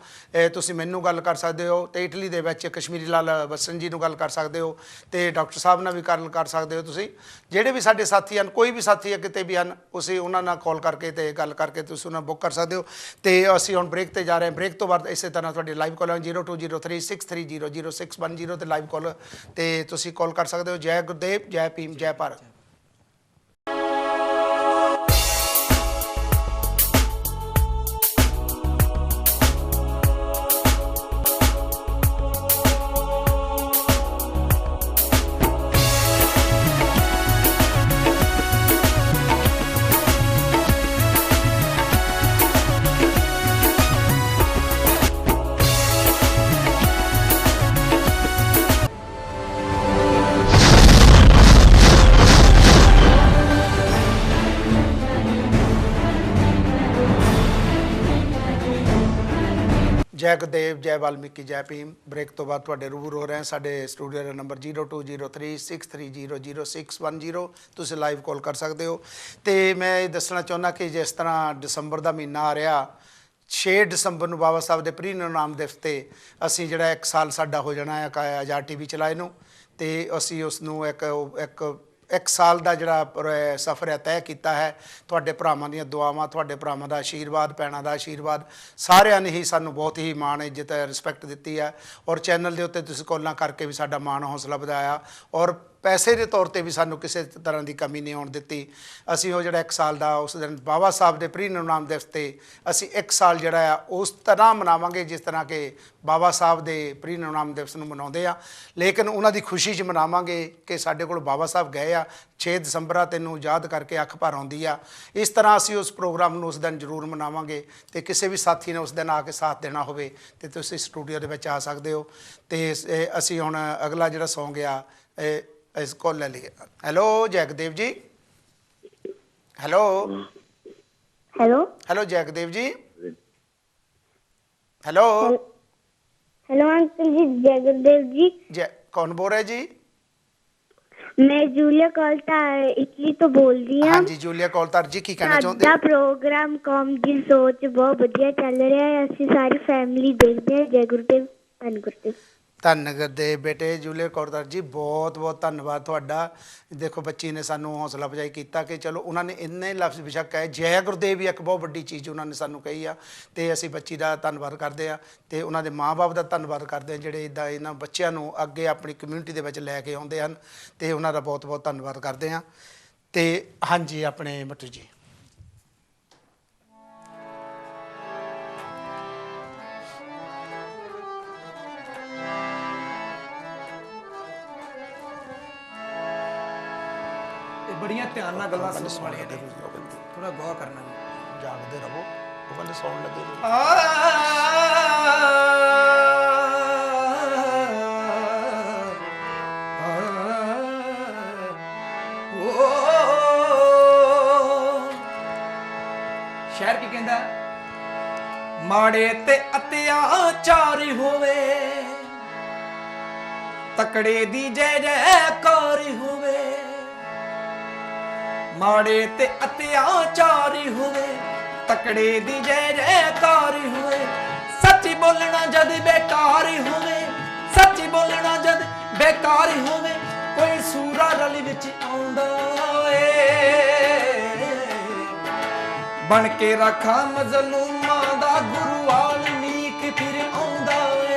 ਤੁਸੀਂ ਮੈਨੂੰ ਗੱਲ ਕਰ ਸਕਦੇ ਹੋ ਤੇ ਇਟਲੀ ਦੇ ਵਿੱਚ ਕਸ਼ਮੀਰੀ ਲਾਲ ਬੱਸਨ ਜੀ ਨੂੰ ਗੱਲ ਕਰ ਸਕਦੇ ਹੋ ਤੇ ਡਾਕਟਰ ਸਾਹਿਬ ਨਾਲ ਵੀ ਗੱਲ ਕਰ ਸਕਦੇ ਹੋ। ਤੁਸੀਂ ਜਿਹੜੇ ਵੀ ਸਾਡੇ ਸਾਥੀ ਹਨ, ਕੋਈ ਵੀ ਸਾਥੀ ਹੈ ਕਿਤੇ ਵੀ ਹਨ, ਤੁਸੀਂ ਉਹਨਾਂ ਨਾਲ ਕਾਲ ਕਰਕੇ ਤੇ ਗੱਲ ਕਰਕੇ ਤੁਸੀਂ ਉਹਨਾਂ ਬੁੱਕ ਕਰ ਸਕਦੇ ਹੋ। ਤੇ ਅਸੀਂ ਹੁਣ ਬ੍ਰੇਕ ਤੇ ਜਾ ਰਹੇ ਹਾਂ। ਬ੍ਰੇਕ ਤੋਂ ਬਾਅਦ ਇਸੇ ਤਰ੍ਹਾਂ ਤੁਹਾਡੀ ਲਾਈਵ ਕਾਲ 020363000610 ਤੇ ਲਾਈਵ ਕਾਲ ਤੇ ਤੁਸੀਂ ਕਾਲ ਕਰ ਸਕਦੇ ਹੋ। ਜੈ ਗੁਰਦੇਵ, ਜੈ ਭੀਮ, ਜੈ ਭਾਰਤ। ਜੈ ਗੁਰਦੇਵ ਜੈ ਵਾਲਮੀਕੀ ਜੈ ਭੀਮ। ਬ੍ਰੇਕ ਤੋਂ ਬਾਅਦ ਤੁਹਾਡੇ ਰੂਬਰੂ ਹੋ ਰਹੇ ਹਾਂ। ਸਾਡੇ ਸਟੂਡੀਓ ਦਾ ਨੰਬਰ 020363000610 ਤੁਸੀਂ ਲਾਈਵ ਕਾਲ ਕਰ ਸਕਦੇ ਹੋ। ਤੇ ਮੈਂ ਇਹ ਦੱਸਣਾ ਚਾਹੁੰਦਾ ਕਿ ਜਿਸ ਤਰ੍ਹਾਂ ਦਸੰਬਰ ਦਾ ਮਹੀਨਾ ਆ ਰਿਹਾ, 6 ਦਸੰਬਰ ਨੂੰ ਬਾਬਾ ਸਾਹਿਬ ਦੇ ਪ੍ਰੀਨਿਰਵਾਣ ਦਿਵਸ ਤੇ ਅਸੀਂ ਜਿਹੜਾ 1 ਸਾਲ ਸਾਡਾ ਹੋ ਜਾਣਾ ਹੈ ਆਜ਼ਾਦ TV ਚਲਾਏ ਨੂੰ, ਤੇ ਅਸੀਂ ਉਸ ਨੂੰ ਇੱਕ ਸਾਲ ਦਾ ਜਿਹੜਾ ਸਫ਼ਰ ਹੈ ਤੈਅ ਕੀਤਾ ਹੈ। ਤੁਹਾਡੇ ਭਰਾਵਾਂ ਦੀਆਂ ਦੁਆਵਾਂ, ਤੁਹਾਡੇ ਭਰਾਵਾਂ ਦਾ ਆਸ਼ੀਰਵਾਦ, ਭੈਣਾਂ ਦਾ ਆਸ਼ੀਰਵਾਦ, ਸਾਰਿਆਂ ਨੇ ਹੀ ਸਾਨੂੰ ਬਹੁਤ ਹੀ ਮਾਣ ਇੱਜ਼ਤ ਰਿਸਪੈਕਟ ਦਿੱਤੀ ਹੈ। ਔਰ ਚੈਨਲ ਦੇ ਉੱਤੇ ਤੁਸੀਂ ਕਾਲਾਂ ਕਰਕੇ ਵੀ ਸਾਡਾ ਮਾਣ ਹੌਸਲਾ ਵਧਾਇਆ, ਔਰ ਪੈਸੇ ਦੇ ਤੌਰ ਤੇ ਵੀ ਸਾਨੂੰ ਕਿਸੇ ਤਰ੍ਹਾਂ ਦੀ ਕਮੀ ਨਹੀਂ ਆਉਣ ਦਿੱਤੀ। ਅਸੀਂ ਉਹ ਜਿਹੜਾ 1 ਸਾਲ ਦਾ ਉਸ ਦਿਨ ਬਾਬਾ ਸਾਹਿਬ ਦੇ ਪ੍ਰੀਨਿਰਵਾਣ ਦਿਵਸ ਤੇ ਅਸੀਂ 1 ਸਾਲ ਜਿਹੜਾ ਆ ਉਸ ਤਰ੍ਹਾਂ ਮਨਾਵਾਂਗੇ ਜਿਸ ਤਰ੍ਹਾਂ ਕਿ ਬਾਬਾ ਸਾਹਿਬ ਦੇ ਪ੍ਰੀਨਿਰਵਾਣ ਦਿਵਸ ਨੂੰ ਮਨਾਉਂਦੇ ਆ, ਲੇਕਿਨ ਉਹਨਾਂ ਦੀ ਖੁਸ਼ੀ 'ਚ ਮਨਾਵਾਂਗੇ ਕਿ ਸਾਡੇ ਕੋਲ ਬਾਬਾ ਸਾਹਿਬ ਗਏ ਆ। 6 ਦਸੰਬਰ ਆ, ਤੈਨੂੰ ਯਾਦ ਕਰਕੇ ਅੱਖ ਭਰ ਆਉਂਦੀ ਆ। ਇਸ ਤਰ੍ਹਾਂ ਅਸੀਂ ਉਸ ਪ੍ਰੋਗਰਾਮ ਨੂੰ ਉਸ ਦਿਨ ਜ਼ਰੂਰ ਮਨਾਵਾਂਗੇ। ਤੇ ਕਿਸੇ ਵੀ ਸਾਥੀ ਨੇ ਉਸ ਦਿਨ ਆ ਕੇ ਸਾਥ ਦੇਣਾ ਹੋਵੇ ਤੇ ਤੁਸੀਂ ਸਟੂਡੀਓ ਦੇ ਵਿੱਚ ਆ ਸਕਦੇ ਹੋ। ਤੇ ਅਸੀਂ ਹੁਣ ਅਗਲਾ ਜਿਹੜਾ ਸੌਂਗ ਆ ਇਸ ਕੋਲ ਲੈ ਲਈਏ। ਹੈਲੋ ਜੈਗਦੇਵ ਜੀ। ਹੈਲੋ हेलो ਹੈਲੋ जयदेव जी। हेलो हेलो अंकल जी, जय गुरुदेव जी। जय कौन बोल रहे जी? मैं जूलिया कौलता इटली तो बोल रही हाँ हूँ। जी जूलिया कौलतार जी की कहना चाहते साडा प्रोग्राम कौम ਦੀ ਸੋਚ ਬਹੁਤ ਵਧੀਆ ਚੱਲ ਰਿਹਾ ਹੈ। ਅਸੀਂ ਸਾਰੀ ਫੈਮਿਲੀ ਦੇਖਦੇ ਹਾਂ। ਜੈ ਗੁਰਦੇਵ, ਧੰਨ ਗੁਰਦੇਵ। ਧੰਨ ਗੁਰਦੇਵ ਬੇਟੇ। ਜੂਲੀਆ ਕੌਲਤਾਰ ਜੀ ਬਹੁਤ ਬਹੁਤ ਧੰਨਵਾਦ ਤੁਹਾਡਾ। ਦੇਖੋ ਬੱਚੀ ਨੇ ਸਾਨੂੰ ਹੌਸਲਾ ਅਫਜ਼ਾਈ ਕੀਤਾ ਕਿ ਚਲੋ ਉਹਨਾਂ ਨੇ ਇੰਨੇ ਲਫ਼ਜ਼ ਬੇਸ਼ੱਕ ਕਹੇ, ਜੈ ਗੁਰਦੇਵ ਵੀ ਇੱਕ ਬਹੁਤ ਵੱਡੀ ਚੀਜ਼ ਉਹਨਾਂ ਨੇ ਸਾਨੂੰ ਕਹੀ ਆ। ਤੇ ਅਸੀਂ ਬੱਚੀ ਦਾ ਧੰਨਵਾਦ ਕਰਦੇ ਆ ਤੇ ਉਹਨਾਂ ਦੇ ਮਾਂ-ਬਾਪ ਦਾ ਧੰਨਵਾਦ ਕਰਦੇ ਆ ਜਿਹੜੇ ਇੱਦਾਂ ਇਹਨਾਂ ਬੱਚਿਆਂ ਨੂੰ ਅੱਗੇ ਆਪਣੀ ਕਮਿਊਨਿਟੀ ਦੇ ਵਿੱਚ ਲੈ ਕੇ ਆਉਂਦੇ ਹਨ, ਤੇ ਉਹਨਾਂ ਦਾ ਬਹੁਤ ਬਹੁਤ ਧੰਨਵਾਦ ਕਰਦੇ ਆ। ਤੇ ਹਾਂਜੀ ਆਪਣੇ ਮੱਟੂ ਜੀ। ਬੜੀਆਂ ਧਿਆਨ ਨਾਲ ਗੱਲਾਂ ਸੁਣਨ ਵਾਲੀਆਂ ਨੇ, ਥੋੜਾ ਗੌਰ ਕਰਨਾ ਜੀ। ਜਾਗਦੇ ਰਹੋ, ਉਹ ਕਹਿੰਦੇ ਸੌਣ ਲੱਗੇ ਸ਼ਾਇਰ ਕੀ ਕਹਿੰਦਾ? ਮਾੜੇ ਤੇ ਅਤਿਆਚਾਰ ਹੋਵੇ, ਤਕੜੇ ਦੀ ਜੈ ਜੈਕਾਰ ਹੋਵੇ। ਮਾੜੇ ਤੇ ਅਤਿਆਚਾਰੀ ਹੋਵੇ, ਤਕੜੇ ਦੀ ਜੈ ਜੈਕਾਰ ਹੋਵੇ। ਸੱਚੀ ਬੋਲਣਾ ਜਦ ਬੇਕਾਰ ਹੋਵੇ, ਸੱਚੀ ਬੋਲਣਾ ਜਦ ਬੇਕਾਰ ਹੋਵੇ। ਕੋਈ ਸੂਰਾ ਰਲ ਵਿੱਚ ਆਉਂਦਾ ਏ, ਬਣ ਕੇ ਰੱਖਾਂ ਮਜ਼ਲੂਮਾਂ ਦਾ ਗੁਰੂ ਵਾਲਮੀਕ ਫਿਰ ਆਉਂਦਾ ਏ।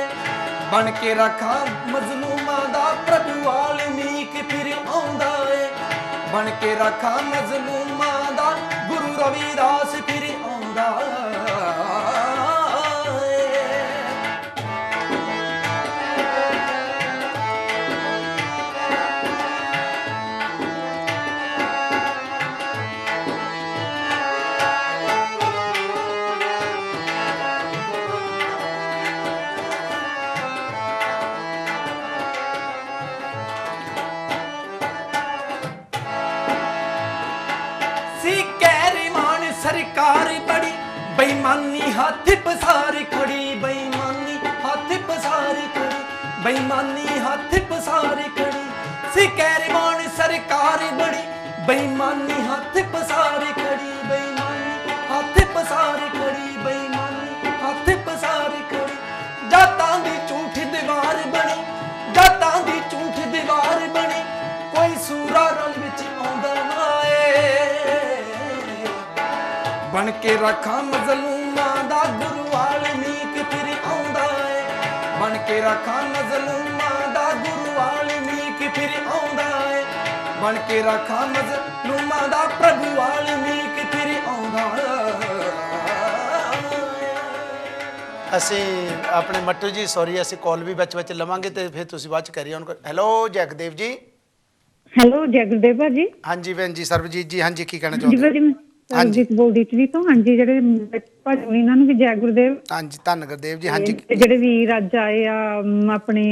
ਬਣ ਕੇ ਰੱਖਾਂ ਮਜ਼ਲੂਮਾਂ ਦਾ ਪ੍ਰਭੂ ਵਾਲਮੀਕ ਫਿਰ ਆਉਂਦਾ ਏ। ਬਣ ਕੇ ਰੱਖਾਂ ਮਜ਼ਲੂਮਾਂ ਦਾ ਗੁਰੂ ਰਵਿਦਾਸ ਫਿਰ ਆਉਂਦਾ ਏ। ਸਰਕਾਰ ਬੜੀ ਬੇਈਮਾਨੀ ਹੱਥ ਪਸਾਰੀ ਖੜੀ, ਬੇਈਮਾਨੀ ਹੱਥ ਪਸਾਰੀ ਖੜੀ, ਬੇਈਮਾਨੀ ਹੱਥ ਪਸਾਰੀ ਖੜੀ। ਸਿਕੈਰਮਾਨ ਸਰਕਾਰ ਬੜੀ ਬੇਈਮਾਨੀ ਹੱਥ ਪਸਾਰੀ ਖੜੀ, ਬੇਈਮਾਨੀ ਹੱਥ ਪਸਾਰੀ ਖੜੀ, ਬੇਈਮਾਨੀ ਹੱਥ ਪਸਾਰੀ ਖੜੀ। ਜਾਤਾਂ ਦੀ ਝੂਠ ਦੀਵਾਰ ਬਣੀ, ਜਾਤਾਂ ਦੀ ਝੂਠ ਦੀਵਾਰ ਬਣੀ। ਕੋਈ ਸੂਰਾ ਰਲ ਵਿੱਚ ਆਉਂਦਾ ਨਾ ਏ। ਬਣ ਕੇ ਰੱਖਾਂ ਮਜ਼ਲੂਮਾਂ ਦਾ ਗੁਰੂ ਵਾਲਮੀਕ ਫਿਰ ਆਉਂਦਾ ਏ। ਬਣ ਕੇ ਰੱਖਾਂ ਮਜ਼ਲੂਮਾਂ ਦਾ ਗੁਰੂ ਵਾਲਮੀਕ ਫਿਰ ਆਉਂਦਾ ਏ। ਬਣ ਕੇ ਰੱਖਾਂ ਮਜ਼ਲੂਮਾਂ ਦਾ ਪ੍ਰਭੂ ਵਾਲਮੀਕ ਫਿਰ ਆਉਂਦਾ ਏ। ਅਸੀਂ ਆਪਣੇ ਮੱਟੂ ਜੀ ਸੌਰੀ ਅਸੀਂ ਕਾਲ ਵੀ ਵਿੱਚ ਵਿੱਚ ਲਵਾਂਗੇ ਤੇ ਫਿਰ ਤੁਸੀਂ ਬਾਅਦ ਚ ਕਰਿਓ ਉਹਨਾਂ ਕੋਲ। ਹੈਲੋ ਜਗਦੇਵ ਜੀ। ਹੈਲੋ ਜੈ ਗੁਰਦੇਵ ਭਾਜੀ। ਹਾਂਜੀ ਭੈਣ ਜੀ ਸਰਬਜੀਤ ਜੀ। ਹਾਂਜੀ ਕੀ ਕਹਿਣਾ ਜੀ ਚਾਹੁੰਦੇ? ਭਾਜੀ ਸਰਬਜੀਤ ਬੋਲਦੀ ਇਟਲੀ ਤੋਂ। ਹਾਂਜੀ ਜਿਹੜੇ ਭਾਜੀ ਇਹਨਾਂ ਨੂੰ ਵੀ ਜੈ ਗੁਰਦੇਵ। ਹਾਂਜੀ ਧੰਨ ਗੁਰਦੇਵ ਜੀ। ਹਾਂਜੀ ਤੇ ਜਿਹੜੇ ਵੀਰ ਅੱਜ ਆਏ ਆ ਆਪਣੇ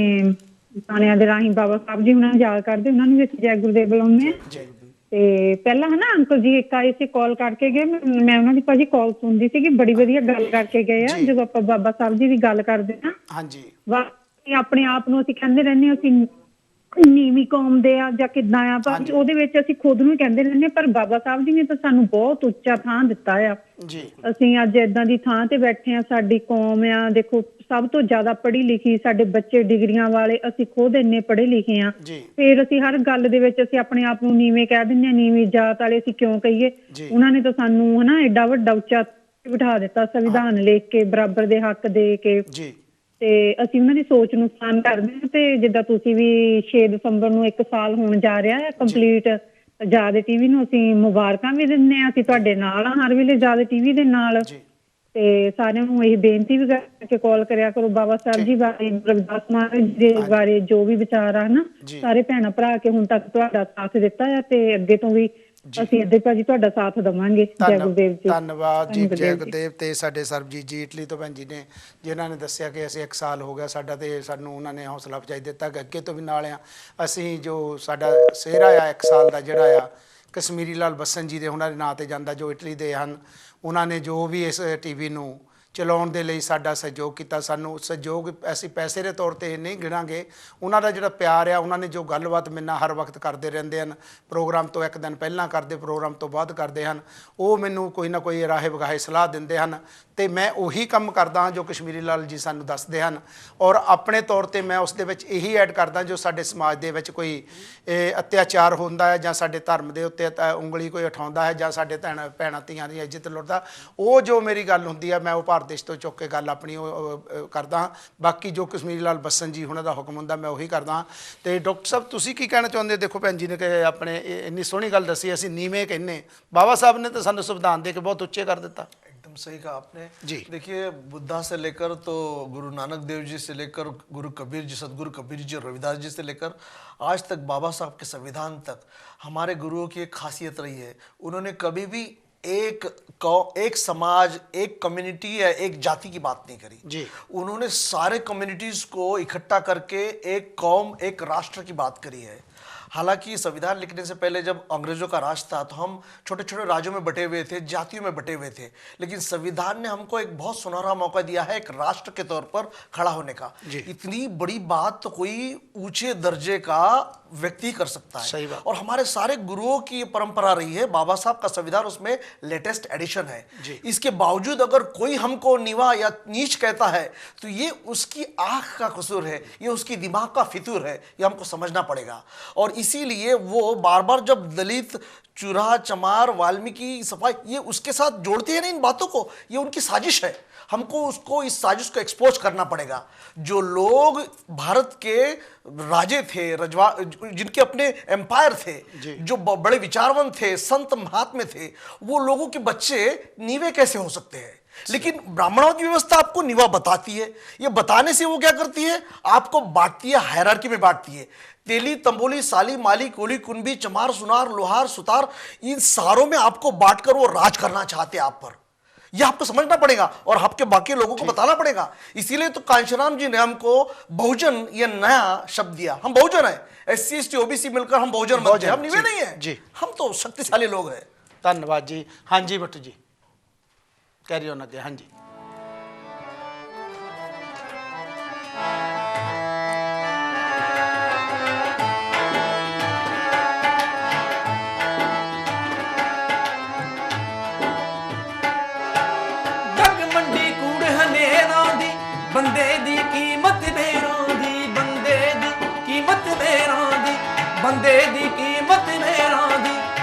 ਗਾਣਿਆਂ ਦੇ ਰਾਹੀਂ ਬਾਬਾ ਸਾਹਿਬ ਜੀ ਉਹਨਾਂ ਨੂੰ ਯਾਦ ਕਰਦੇ, ਉਹਨਾਂ ਨੂੰ ਵੀ ਅਸੀਂ ਜੈ ਗੁਰਦੇਵ ਬੁਲਾਉਂਦੇ ਆ। ਜੈ ਤੇ ਪਹਿਲਾਂ ਹਨਾ ਅੰਕਲ ਜੀ ਇੱਕ ਆਏ ਸੀ, ਕਾਲ ਕਰਕੇ ਗਏ, ਮੈਂ ਉਹਨਾਂ ਦੀ ਭਾਜੀ ਕਾਲ ਸੁਣਦੀ ਸੀ ਕਿ ਬੜੀ ਵਧੀਆ ਗੱਲ ਕਰਕੇ ਗਏ ਆ। ਜਦੋਂ ਆਪਾਂ ਬਾਬਾ ਸਾਹਿਬ ਜੀ ਦੀ ਗੱਲ ਕਰਦੇ ਹਾਂ, ਹਾਂਜੀ ਵਾਕਈ ਆਪਣੇ ਆਪ ਨੂੰ ਅਸੀਂ ਕਹਿੰਦੇ ਰਹਿੰਦੇ ਹਾਂ ਅਸੀਂ ਨੀਵੀਂ ਕੌਮ ਦੇ ਆ ਜਾਂ ਕਿੱਦਾਂ ਆ, ਪਰ ਉਹਦੇ ਵਿੱਚ ਅਸੀਂ ਖੁਦ ਨੂੰ ਹੀ ਕਹਿੰਦੇ ਰਹਿੰਦੇ ਹਾਂ, ਪਰ ਬਾਬਾ ਸਾਹਿਬ ਜੀ ਨੇ ਤਾਂ ਸਾਨੂੰ ਬਹੁਤ ਉੱਚਾ ਥਾਂ ਦਿੱਤਾ ਆ ਜੀ। ਅਸੀਂ ਅੱਜ ਏਦਾਂ ਦੀ ਥਾਂ ਤੇ ਬੈਠੇ ਆ। ਸਾਡੀ ਕੌਮ ਆ ਦੇਖੋ ਸਭ ਤੋਂ ਜ਼ਿਆਦਾ ਪੜ੍ਹੀ ਲਿਖੀ, ਸਾਡੇ ਬੱਚੇ ਡਿਗਰੀਆਂ ਵਾਲੇ, ਅਸੀਂ ਖੁਦ ਇੰਨੇ ਪੜ੍ਹੇ ਲਿਖੇ ਆ, ਫਿਰ ਅਸੀਂ ਹਰ ਗੱਲ ਦੇ ਵਿੱਚ ਅਸੀਂ ਆਪਣੇ ਆਪ ਨੂੰ ਨੀਵੇਂ ਕਹਿ ਦਿੰਦੇ ਆ, ਨੀਵੀਂ ਜਾਤ ਵਾਲੇ ਅਸੀਂ ਕਿਉਂ ਕਹੀਏ। ਉਹਨਾਂ ਨੇ ਤਾਂ ਸਾਨੂੰ ਹਨਾ ਐਡਾ ਵੱਡਾ ਉੱਚਾ ਬਿਠਾ ਦਿੱਤਾ, ਸੰਵਿਧਾਨ ਲਿਖ ਕੇ, ਬਰਾਬਰ ਦੇ ਹੱਕ ਦੇ ਕੇ, ਤੇ ਅਸੀਂ ਉਹਨਾਂ ਦੀ ਸੋਚ ਨੂੰ ਸਨਮਾਨ ਕਰਦੇ ਹਾਂ। ਤੇ ਜਿੱਦਾਂ ਤੁਸੀਂ ਵੀ 6 ਦਸੰਬਰ ਨੂੰ 1 ਸਾਲ ਹੋਣ ਜਾ ਰਿਹਾ ਹੈ ਕੰਪਲੀਟ, ਆਜ਼ਾਦ ਟੀਵੀ ਨੂੰ ਅਸੀਂ ਮੁਬਾਰਕਾਂ ਵੀ ਦਿੰਦੇ ਹਾਂ। ਅਸੀਂ ਤੁਹਾਡੇ ਨਾਲ ਆ ਹਰ ਵੇਲੇ ਆਜ਼ਾਦ ਟੀਵੀ ਦੇ ਨਾਲ, ਤੇ ਸਾਰਿਆਂ ਨੂੰ ਇਹ ਬੇਨਤੀ ਵੀ ਕਰਕੇ ਕਾਲ ਕਰਿਆ ਕਰੋ ਬਾਬਾ ਸਾਹਿਬ ਜੀ ਬਾਰੇ, ਰਵਿਦਾਸ ਮਹਾਰਾਜ ਦੇ ਬਾਰੇ ਜੋ ਵੀ ਵਿਚਾਰ ਆ ਨਾ, ਸਾਰੇ ਭੈਣਾਂ ਭਰਾ ਕੇ ਹੁਣ ਤੱਕ ਤੁਹਾਡਾ ਸਾਥ ਦਿੱਤਾ ਹੈ, ਤੇ ਅੱਗੇ ਤੋਂ ਵੀ ਅਸੀਂ ਅੱਧੇ ਭਾਜੀ ਤੁਹਾਡਾ ਸਾਥ ਦੇਵਾਂਗੇ। ਜੈ ਗੁਰਦੇਵ ਜੀ। ਧੰਨਵਾਦ ਜੀ, ਜੈ ਗੁਰਦੇਵ। ਤੇ ਸਾਡੇ ਸਰਬਜੀਤ ਜੀ ਇਟਲੀ ਤੋਂ ਭੈਣ ਜੀ ਨੇ, ਜਿਨ੍ਹਾਂ ਨੇ ਦੱਸਿਆ ਕਿ ਅਸੀਂ 1 ਸਾਲ ਹੋ ਗਿਆ ਸਾਡਾ, ਤੇ ਸਾਨੂੰ ਉਹਨਾਂ ਨੇ ਹੌਸਲਾ ਅਫਜ਼ਾਈ ਦਿੱਤਾ ਕਿ ਅੱਗੇ ਤੋਂ ਵੀ ਨਾਲ ਆ। ਅਸੀਂ ਜੋ ਸਾਡਾ ਸਿਹਰਾ ਆ 1 ਸਾਲ ਦਾ ਜਿਹੜਾ ਆ ਕਸ਼ਮੀਰੀ ਲਾਲ ਬੱਸਨ ਜੀ ਦੇ ਉਹਨਾਂ ਦੇ ਨਾਂ ਤੇ ਜਾਂਦਾ, ਜੋ ਇਟਲੀ ਦੇ ਹਨ। ਉਹਨਾਂ ਨੇ ਜੋ ਵੀ ਇਸ ਟੀਵੀ ਨੂੰ ਚਲਾਉਣ ਦੇ ਲਈ ਸਾਡਾ ਸਹਿਯੋਗ ਕੀਤਾ, ਸਾਨੂੰ ਸਹਿਯੋਗ ਅਸੀਂ ਪੈਸੇ ਦੇ ਤੌਰ 'ਤੇ ਨਹੀਂ ਗਿਣਾਂਗੇ, ਉਹਨਾਂ ਦਾ ਜਿਹੜਾ ਪਿਆਰ ਆ, ਉਹਨਾਂ ਨੇ ਜੋ ਗੱਲਬਾਤ ਮੇਰੇ ਨਾਲ ਹਰ ਵਕਤ ਕਰਦੇ ਰਹਿੰਦੇ ਹਨ, ਪ੍ਰੋਗਰਾਮ ਤੋਂ 1 ਦਿਨ ਪਹਿਲਾਂ ਕਰਦੇ, ਪ੍ਰੋਗਰਾਮ ਤੋਂ ਬਾਅਦ ਕਰਦੇ ਹਨ, ਉਹ ਮੈਨੂੰ ਕੋਈ ਨਾ ਕੋਈ ਰਾਹੇ ਵਗਾਹੇ ਸਲਾਹ ਦਿੰਦੇ ਹਨ, ਤੇ ਮੈਂ ਉਹੀ ਕੰਮ ਕਰਦਾ ਹਾਂ ਜੋ ਕਸ਼ਮੀਰੀ ਲਾਲ ਜੀ ਸਾਨੂੰ ਦੱਸਦੇ ਹਨ। ਔਰ ਆਪਣੇ ਤੌਰ 'ਤੇ ਮੈਂ ਉਸ ਦੇ ਵਿੱਚ ਇਹੀ ਐਡ ਕਰਦਾ, ਜੋ ਸਾਡੇ ਸਮਾਜ ਦੇ ਵਿੱਚ ਕੋਈ ਅਤਿਆਚਾਰ ਹੁੰਦਾ ਹੈ ਜਾਂ ਸਾਡੇ ਧਰਮ ਦੇ ਉੱਤੇ ਉਂਗਲੀ ਕੋਈ ਉਠਾਉਂਦਾ ਹੈ ਜਾਂ ਸਾਡੇ ਭੈਣਾਂ ਧੀਆਂ ਦੀ ਇੱਜ਼ਤ ਲੁੱਟਦਾ, ਉਹ ਜੋ ਮੇਰੀ ਗੱਲ ਹੁੰਦੀ ਹੈ ਮੈਂ ਉਹ ਭਾਰਤ ਦੇਸ਼ ਤੋਂ ਚੁੱਕ ਕੇ ਗੱਲ ਆਪਣੀ ਉਹ ਕਰਦਾ ਹਾਂ। ਬਾਕੀ ਜੋ ਕਸ਼ਮੀਰੀ ਲਾਲ ਬੱਸਨ ਜੀ ਉਹਨਾਂ ਦਾ ਹੁਕਮ ਹੁੰਦਾ ਮੈਂ ਉਹੀ ਕਰਦਾ ਹਾਂ। ਤੇ ਡਾਕਟਰ ਸਾਹਿਬ ਤੁਸੀਂ ਕੀ ਕਹਿਣਾ ਚਾਹੁੰਦੇ? ਦੇਖੋ ਭੈਣ ਜੀ ਨੇ ਕਿ ਆਪਣੇ ਇੰਨੀ ਸੋਹਣੀ ਗੱਲ ਦੱਸੀ, ਅਸੀਂ ਨੀਵੇਂ ਕਹਿੰਦੇ, बाबा साहब ने तो सानू संविधान दे के बहुत उच्चे कर दिता। एकदम सही कहा आपने जी। देखिए बुद्धा से लेकर तो गुरु नानक देव जी से लेकर गुरु कबीर जी, सदगुरु कबीर जी, रविदास जी से लेकर आज तक बाबा साहब के संविधान तक हमारे गुरुओं की एक खासियत रही है, उन्होंने कभी भी एक समाज, एक कम्युनिटी या एक जाति की बात नहीं करी जी। उन्होंने सारे कम्युनिटीज को इकट्ठा करके एक कौम, एक राष्ट्र की बात करी है। हालांकि संविधान लिखने से पहले जब अंग्रेजों का राज था तो हम छोटे छोटे राज्यों में बटे हुए थे, जातियों में बटे हुए थे, लेकिन संविधान ने हमको एक बहुत सुनहरा मौका दिया है एक राष्ट्र के तौर पर खड़ा होने का। इतनी बड़ी बात तो कोई ऊंचे दर्जे का व्यक्ति कर सकता है। सही बात। और हमारे सारे गुरुओं की परंपरा रही है, बाबा साहब का संविधान उसमें लेटेस्ट एडिशन है। इसके बावजूद अगर कोई हमको नीवा या नीच कहता है तो ये उसकी आंख का कसूर है, ये उसकी दिमाग का फितूर है, ये हमको समझना पड़ेगा। और इसीलिए वो बार बार जब दलित, चुराह, चमार, वाल्मीकि, सफाई ये उसके साथ जोड़ते हैं ना इन बातों को, ये उनकी साजिश है। हमको उसको इस साजिश को एक्सपोज करना पड़ेगा। जो लोग भारत के राजे थे, जिनके अपने एम्पायर थे, जो बड़े विचारवंत थे, संत महात्मे थे, वो लोगों के बच्चे नीवे कैसे हो सकते हैं? लेकिन ब्राह्मणवाद की व्यवस्था आपको निवा बताती है। ये बताने से वो क्या करती है, आपको बांटती है, हायरार्की में बांटती है। तेली, तंबोली, साली, माली, कोली, कुंबी, चमार, सुनार, लोहार, सुतार, इन सारों में आपको बांटकर वो राज करना चाहते हैं आप पर। यह आपको समझना पड़ेगा और आपके बाकी लोगों को बताना पड़ेगा। इसीलिए तो कांशीराम जी ने हमको बहुजन ये नया शब्द दिया। हम बहुजन है, SC ST OBC मिलकर हम बहुजन बनते हैं, हम निवे नहीं है जी। हम तो शक्तिशाली लोग हैं। धन्यवाद जी। हाँ जी भट्टू जी, कैरी ऑन अगे। हाँ जी। ਬੰਦੇ ਦੀ ਕੀਮਤ ਮੇਰਾਂ ਦੀ, ਬੰਦੇ ਦੀ ਕੀਮਤ ਮੇਰਾਂ ਦੀ, ਬੰਦੇ ਦੀ ਕੀਮਤ ਮੇਰਾਂ ਦੀ,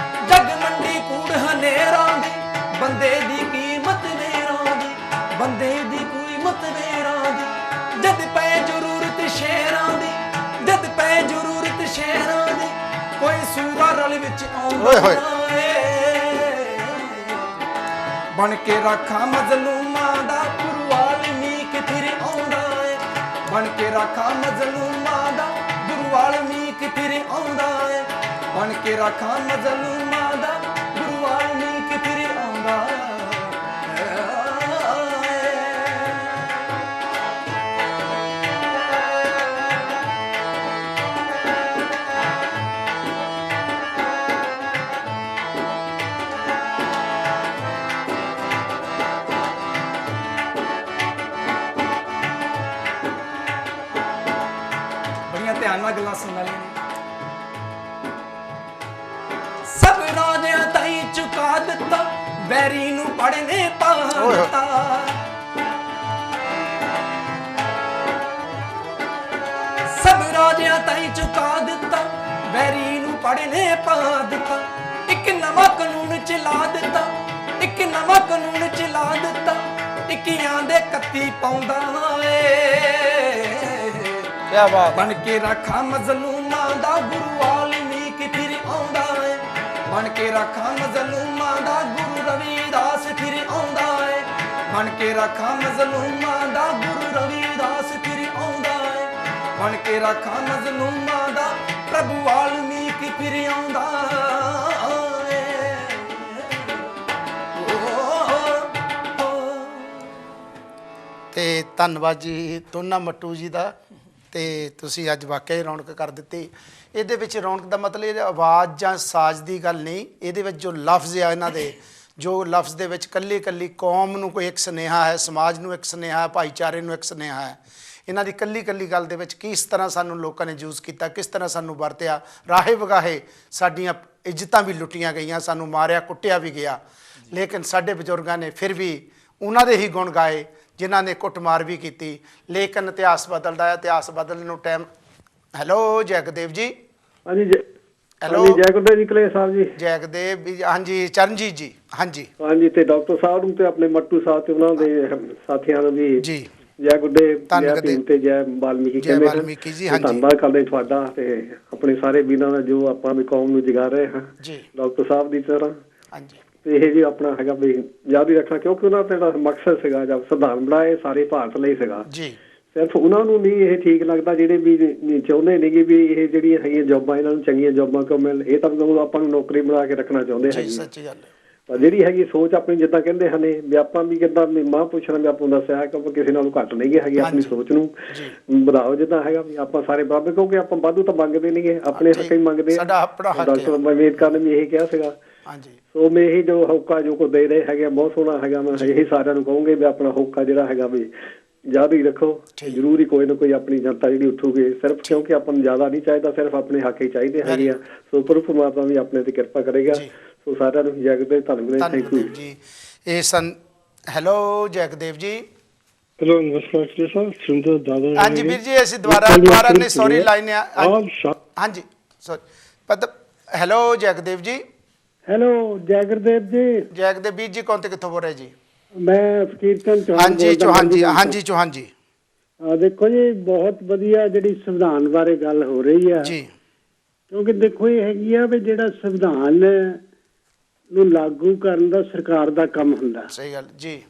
ਜਗ ਮੰਡੀ ਕੂੜ ਹਨੇਰਾਂ ਦੀ, ਬੰਦੇ ਦੀ ਕੀਮਤ ਮੇਰਾਂ ਦੀ, ਬੰਦੇ ਦੀ ਕੀਮਤ ਮੇਰਾਂ ਦੀ, ਜਦ ਪੈ ਜ਼ਰੂਰਤ ਸ਼ੇਰਾਂ ਦੀ, ਜਦ ਪੈ ਜ਼ਰੂਰਤ ਸ਼ੇਰਾਂ ਦੀ, ਕੋਈ ਸੂਰਾ ਰਲ ਵਿੱਚ ਆਉਂਦਾ ਏ, ਬਣ ਕੇ ਰੱਖਾਂ ਮਜ਼ਲੂਮਾਂ ਦਾ फिर आउंदा है, बन के रखा मजलूमां दा गुरु वाल्मीकि फिर आउंदा है, बन के रखा मजलूमां दा गुरु वाल्मीकि फिर आउंदा है। ਧਿਆਨ ਨਾਲ ਗੱਲਾਂ ਸੁਣਨ ਵਾਲੀਆਂ ਨੇ। ਸਭ ਰਾਜਿਆਂ ਤਾਈਂ ਚੁਕਾ ਦਿੱਤਾ, ਵੈਰੀ ਨੂੰ ਪੜਨੇ ਪਾ ਦਿੱਤਾ। ਸਭ ਰਾਜਿਆਂ ਤਾਈਂ ਚੁਕਾ ਦਿੱਤਾ, ਵੈਰੀ ਨੂੰ ਪੜਨੇ ਪਾ ਦਿੱਤਾ। ਇੱਕ ਨਵਾਂ ਕਾਨੂੰਨ ਚਲਾ ਦਿੱਤਾ, ਇੱਕ ਨਵਾਂ ਕਾਨੂੰਨ ਚਲਾ ਦਿੱਤਾ। ਟਿੱਕੀਆਂ ਦੇ 31 ਪਾਉਂਦਾ ਏ, क्या बात। ਬਣ ਕੇ ਰੱਖਾਂ ਮਜ਼ਲੂਮਾਂ ਦਾ ਗੁਰੂ ਵਾਲਮੀਕ ਫਿਰ ਆਉਂਦਾ ਏ। ਬਣ ਕੇ ਰੱਖਾਂ ਮਜ਼ਲੂਮਾਂ ਦਾ ਗੁਰੂ ਰਵਿਦਾਸ ਫਿਰ ਆਉਂਦਾ ਏ। ਬਣ ਕੇ ਰੱਖਾਂ ਮਜ਼ਲੂਮਾਂ ਦਾ ਗੁਰੂ ਰਵਿਦਾਸ ਫਿਰ ਆਉਂਦਾ ਏ। ਬਣ ਕੇ ਰੱਖਾਂ ਮਜ਼ਲੂਮਾਂ ਦਾ ਪ੍ਰਭੂ ਵਾਲਮੀਕ ਫਿਰ ਆਉਂਦਾ ਏ। ਤੇ ਧੰਨਵਾਦ ਜੀ ਦੋਨਾਂ ਮੱਟੂ ਜੀ ਦਾ। ਤੇ ਤੁਸੀਂ ਅੱਜ ਵਾਕਿਆ ਹੀ ਰੌਣਕ ਕਰ ਦਿੱਤੀ। ਇਹਦੇ ਵਿੱਚ ਰੌਣਕ ਦਾ ਮਤਲਬ ਇਹ ਆਵਾਜ਼ ਜਾਂ ਸਾਜ਼ ਦੀ ਗੱਲ ਨਹੀਂ, ਇਹਦੇ ਵਿੱਚ ਜੋ ਲਫ਼ਜ਼ ਆ ਇਹਨਾਂ ਦੇ, ਜੋ ਲਫ਼ਜ਼ ਦੇ ਵਿੱਚ ਕੱਲੀ ਕੱਲੀ ਕੌਮ ਨੂੰ ਕੋਈ ਇੱਕ ਸੁਨੇਹਾ ਹੈ, ਸਮਾਜ ਨੂੰ ਇੱਕ ਸੁਨੇਹਾ ਹੈ, ਭਾਈਚਾਰੇ ਨੂੰ ਇੱਕ ਸੁਨੇਹਾ ਹੈ। ਇਹਨਾਂ ਦੀ ਕੱਲੀ ਕੱਲੀ ਗੱਲ ਦੇ ਵਿੱਚ ਕਿਸ ਤਰ੍ਹਾਂ ਸਾਨੂੰ ਲੋਕਾਂ ਨੇ ਯੂਜ਼ ਕੀਤਾ, ਕਿਸ ਤਰ੍ਹਾਂ ਸਾਨੂੰ ਵਰਤਿਆ, ਰਾਹੇ ਵਗਾਹੇ ਸਾਡੀਆਂ ਇੱਜ਼ਤਾਂ ਵੀ ਲੁੱਟੀਆਂ ਗਈਆਂ, ਸਾਨੂੰ ਮਾਰਿਆ ਕੁੱਟਿਆ ਵੀ ਗਿਆ, ਲੇਕਿਨ ਸਾਡੇ ਬਜ਼ੁਰਗਾਂ ਨੇ ਫਿਰ ਵੀ ਉਹਨਾਂ ਦੇ ਹੀ ਗੁਣ ਗਾਏ ਜਿਨ੍ਹਾਂ ਨੇ ਕੁੱਟਮਾਰ ਵੀ ਕੀਤੀ। ਲੇਕਿਨ ਇਤਿਹਾਸ ਬਦਲਦਾ ਹੈ, ਇਤਿਹਾਸ ਬਦਲਣ ਨੂੰ ਟਾਈਮ। ਹੈਲੋ ਜੈਗਦੇਵ ਜੀ। ਹਾਂਜੀ ਹੈਲੋ ਜੈ ਗੁਰਦੇਵ ਜੀ ਕਲੇ ਸਾਹਿਬ ਜੀ। ਜੈਗਦੇਵ ਵੀ ਹਾਂਜੀ, ਚਰਨਜੀਤ ਜੀ ਹਾਂਜੀ ਹਾਂਜੀ ਤੇ ਡਾਕਟਰ ਸਾਹਿਬ ਨੂੰ ਤੇ ਆਪਣੇ ਮੱਟੂ ਸਾਹਿਬ ਤੇ ਉਹਨਾਂ ਦੇ ਸਾਥੀਆਂ ਨੂੰ ਵੀ ਜੀ ਜੈ ਗੁਰਦੇਵ, ਜੈ ਧੰਨਵਾਦ ਭੀਮ ਤੇ ਜੈ ਵਾਲਮੀਕੀ ਜੈ ਕਹਿੰਦੇ ਵਾਲਮੀਕੀ ਜੀ, ਹਾਂਜੀ। ਧੰਨਵਾਦ ਕਰਦੇ ਤੁਹਾਡਾ ਤੇ ਆਪਣੇ ਸਾਰੇ ਵੀਰਾਂ ਦਾ ਜੋ ਆਪਾਂ ਵੀ ਕੌਮ ਨੂੰ ਜਗਾ ਰਹੇ ਹਾਂ ਜੀ ਡਾਕਟਰ ਸਾਹਿਬ ਦੀ ਤਰ੍ਹਾਂ। ਹਾਂਜੀ ਤੇ ਇਹ ਜੀ ਆਪਣਾ ਹੈਗਾ ਵੀ ਯਾਦ ਹੀ ਰੱਖਣਾ, ਕਿਉਂਕਿ ਉਹਨਾਂ ਦਾ ਜਿਹੜਾ ਮਕਸਦ ਸੀਗਾ ਜਦ ਸੰਵਿਧਾਨ ਬਣਾਏ ਸਾਰੇ ਭਾਰਤ ਲਈ ਸੀਗਾ। ਜੀ ਸਿਰਫ ਉਹਨਾਂ ਨੂੰ ਨਹੀਂ ਇਹ ਠੀਕ ਲੱਗਦਾ ਜਿਹੜੇ ਵੀ ਚਾਹੁੰਦੇ ਨੇਗੇ ਵੀ ਇਹ ਜਿਹੜੀਆਂ ਹੈਗੀਆਂ ਜੋਬਾਂ ਇਹਨਾਂ ਨੂੰ ਚੰਗੀਆਂ ਜੋਬਾਂ ਕਿਉਂ ਮਿਲ, ਇਹ ਤਾਂ ਆਪਾਂ ਨੂੰ ਨੌਕਰੀ ਬਣਾ ਕੇ ਰੱਖਣਾ ਚਾਹੁੰਦੇ ਜੀ ਹੈਗੇ। ਸੱਚੀ ਗੱਲ ਹੈ। ਪਰ ਜਿਹੜੀ ਹੈਗੀ ਸੋਚ ਆਪਣੀ ਜਿੱਦਾਂ ਕਹਿੰਦੇ ਹਨ ਵੀ ਆਪਾਂ ਵੀ ਕਿੱਦਾਂ ਮਾਂ ਪੁੱਛਣਾ ਵੀ ਆਪਾਂ ਨੂੰ ਦੱਸਿਆ ਕਿ ਆਪਾਂ ਕਿਸੇ ਨਾਲੋਂ ਘੱਟ ਨਹੀਂ ਹੈਗੇ, ਆਪਣੀ ਸੋਚ ਨੂੰ ਵਧਾਓ ਜਿੱਦਾਂ ਹੈਗਾ ਵੀ ਆਪਾਂ ਸਾਰੇ ਬਰਾਬਰ, ਕਿਉਂਕਿ ਆਪਾਂ ਵਾਧੂ ਤਾਂ ਮੰਗਦੇ ਨਹੀਂਗੇ, ਆਪਣੇ ਹੱਕ ਹੀ ਮੰਗਦੇ। ਸਾਡਾ ਆਪਣਾ ਹੱਕ ਹੈ। ਡਾਕਟਰ ਅੰਬੇਦਕਰ ਨੇ ਵੀ ਇਹੀ ਕਿਹਾ ਸੀਗਾ। ਹਾਂਜੀ ਸੋ ਮੈਂ ਇਹੀ ਜੋ ਹੋਕਾ ਜੋ ਕੋ ਦੇ ਰਹੇ ਹੈਗੇ ਬਹੁਤ ਸੋਹਣਾ ਹੈਗਾ। ਮੈਂ ਇਹੀ ਸਾਰਿਆਂ ਨੂੰ ਕਹੂੰਗੇ ਵੀ ਆਪਣਾ ਹੋਕਾ ਜਿਹੜਾ ਹੈਗਾ ਵੀ ਯਾਦ ਹੀ ਰੱਖੋ। ਜ਼ਰੂਰ ਹੀ ਕੋਈ ਨਾ ਕੋਈ ਆਪਣੀ ਜਨਤਾ ਜਿਹੜੀ ਉੱਠੂਗੀ, ਸਿਰਫ ਕਿਉਂਕਿ ਆਪਾਂ ਨੂੰ ਜ਼ਿਆਦਾ ਨਹੀਂ ਚਾਹੀਦਾ, ਸਿਰਫ ਆਪਣੇ ਹੱਕ ਹੀ ਚਾਹੀਦੇ ਹੈਗੇ ਆ। ਸੋ ਪ੍ਰਭੂ ਪਰਮਾਤਮਾ ਵੀ ਆਪਣੇ ਤੇ ਕਿਰਪਾ ਕਰੇਗਾ। ਸੋ ਸਾਰਿਆਂ ਨੂੰ ਜਗਦੇ ਧੰਨਵਾਦ। ਥੈਂਕ ਯੂ ਜੀ। ਇਹ ਸਨ ਹੈਲੋ ਜੈਗਦੇਵ ਜੀ। हेलो नमस्कार सर, सुंदर दादा। ਹਾਂਜੀ ਵੀਰ ਜੀ, ਅਸੀਂ ਦੁਬਾਰਾ ਨੇ ਸੌਰੀ ਲਾਈਨ ਆ ਹਾਂਜੀ ਸੌਰੀ ਪਤਾ। ਹੈਲੋ ਜੈਗਦੇਵ ਜੀ। ਹੈਲੋ ਜੈ ਗੁਰਦੇਵ ਜੀ। ਜੈਗਦੇਵ ਵੀਰ ਜੀ ਕੌਣ ਤੇ ਕਿੱਥੋਂ ਬੋਲ ਰਹੇ ਜੀ? ਮੈਂ ਫਕੀਰਚੰਦ ਚੌਹਾਨ ਹਾਂਜੀ ਚੌਹਾਨ ਜੀ। ਹਾਂਜੀ ਚੌਹਾਨ ਜੀ। ਦੇਖੋ ਜੀ ਬਹੁਤ ਵਧੀਆ ਜਿਹੜੀ ਸੰਵਿਧਾਨ ਬਾਰੇ ਗੱਲ ਹੋ ਰਹੀ ਆ ਜੀ, ਕਿਉਂਕਿ ਦੇਖੋ ਇਹ ਹੈਗੀ ਆ ਵੀ ਜਿਹੜਾ ਸੰਵਿਧਾਨ ਨੂੰ ਲਾਗੂ ਕਰਨ ਦਾ ਸਰਕਾਰ ਦਾ ਕੰਮ ਹੁੰਦਾ। ਸਹੀ ਗੱਲ ਜੀ।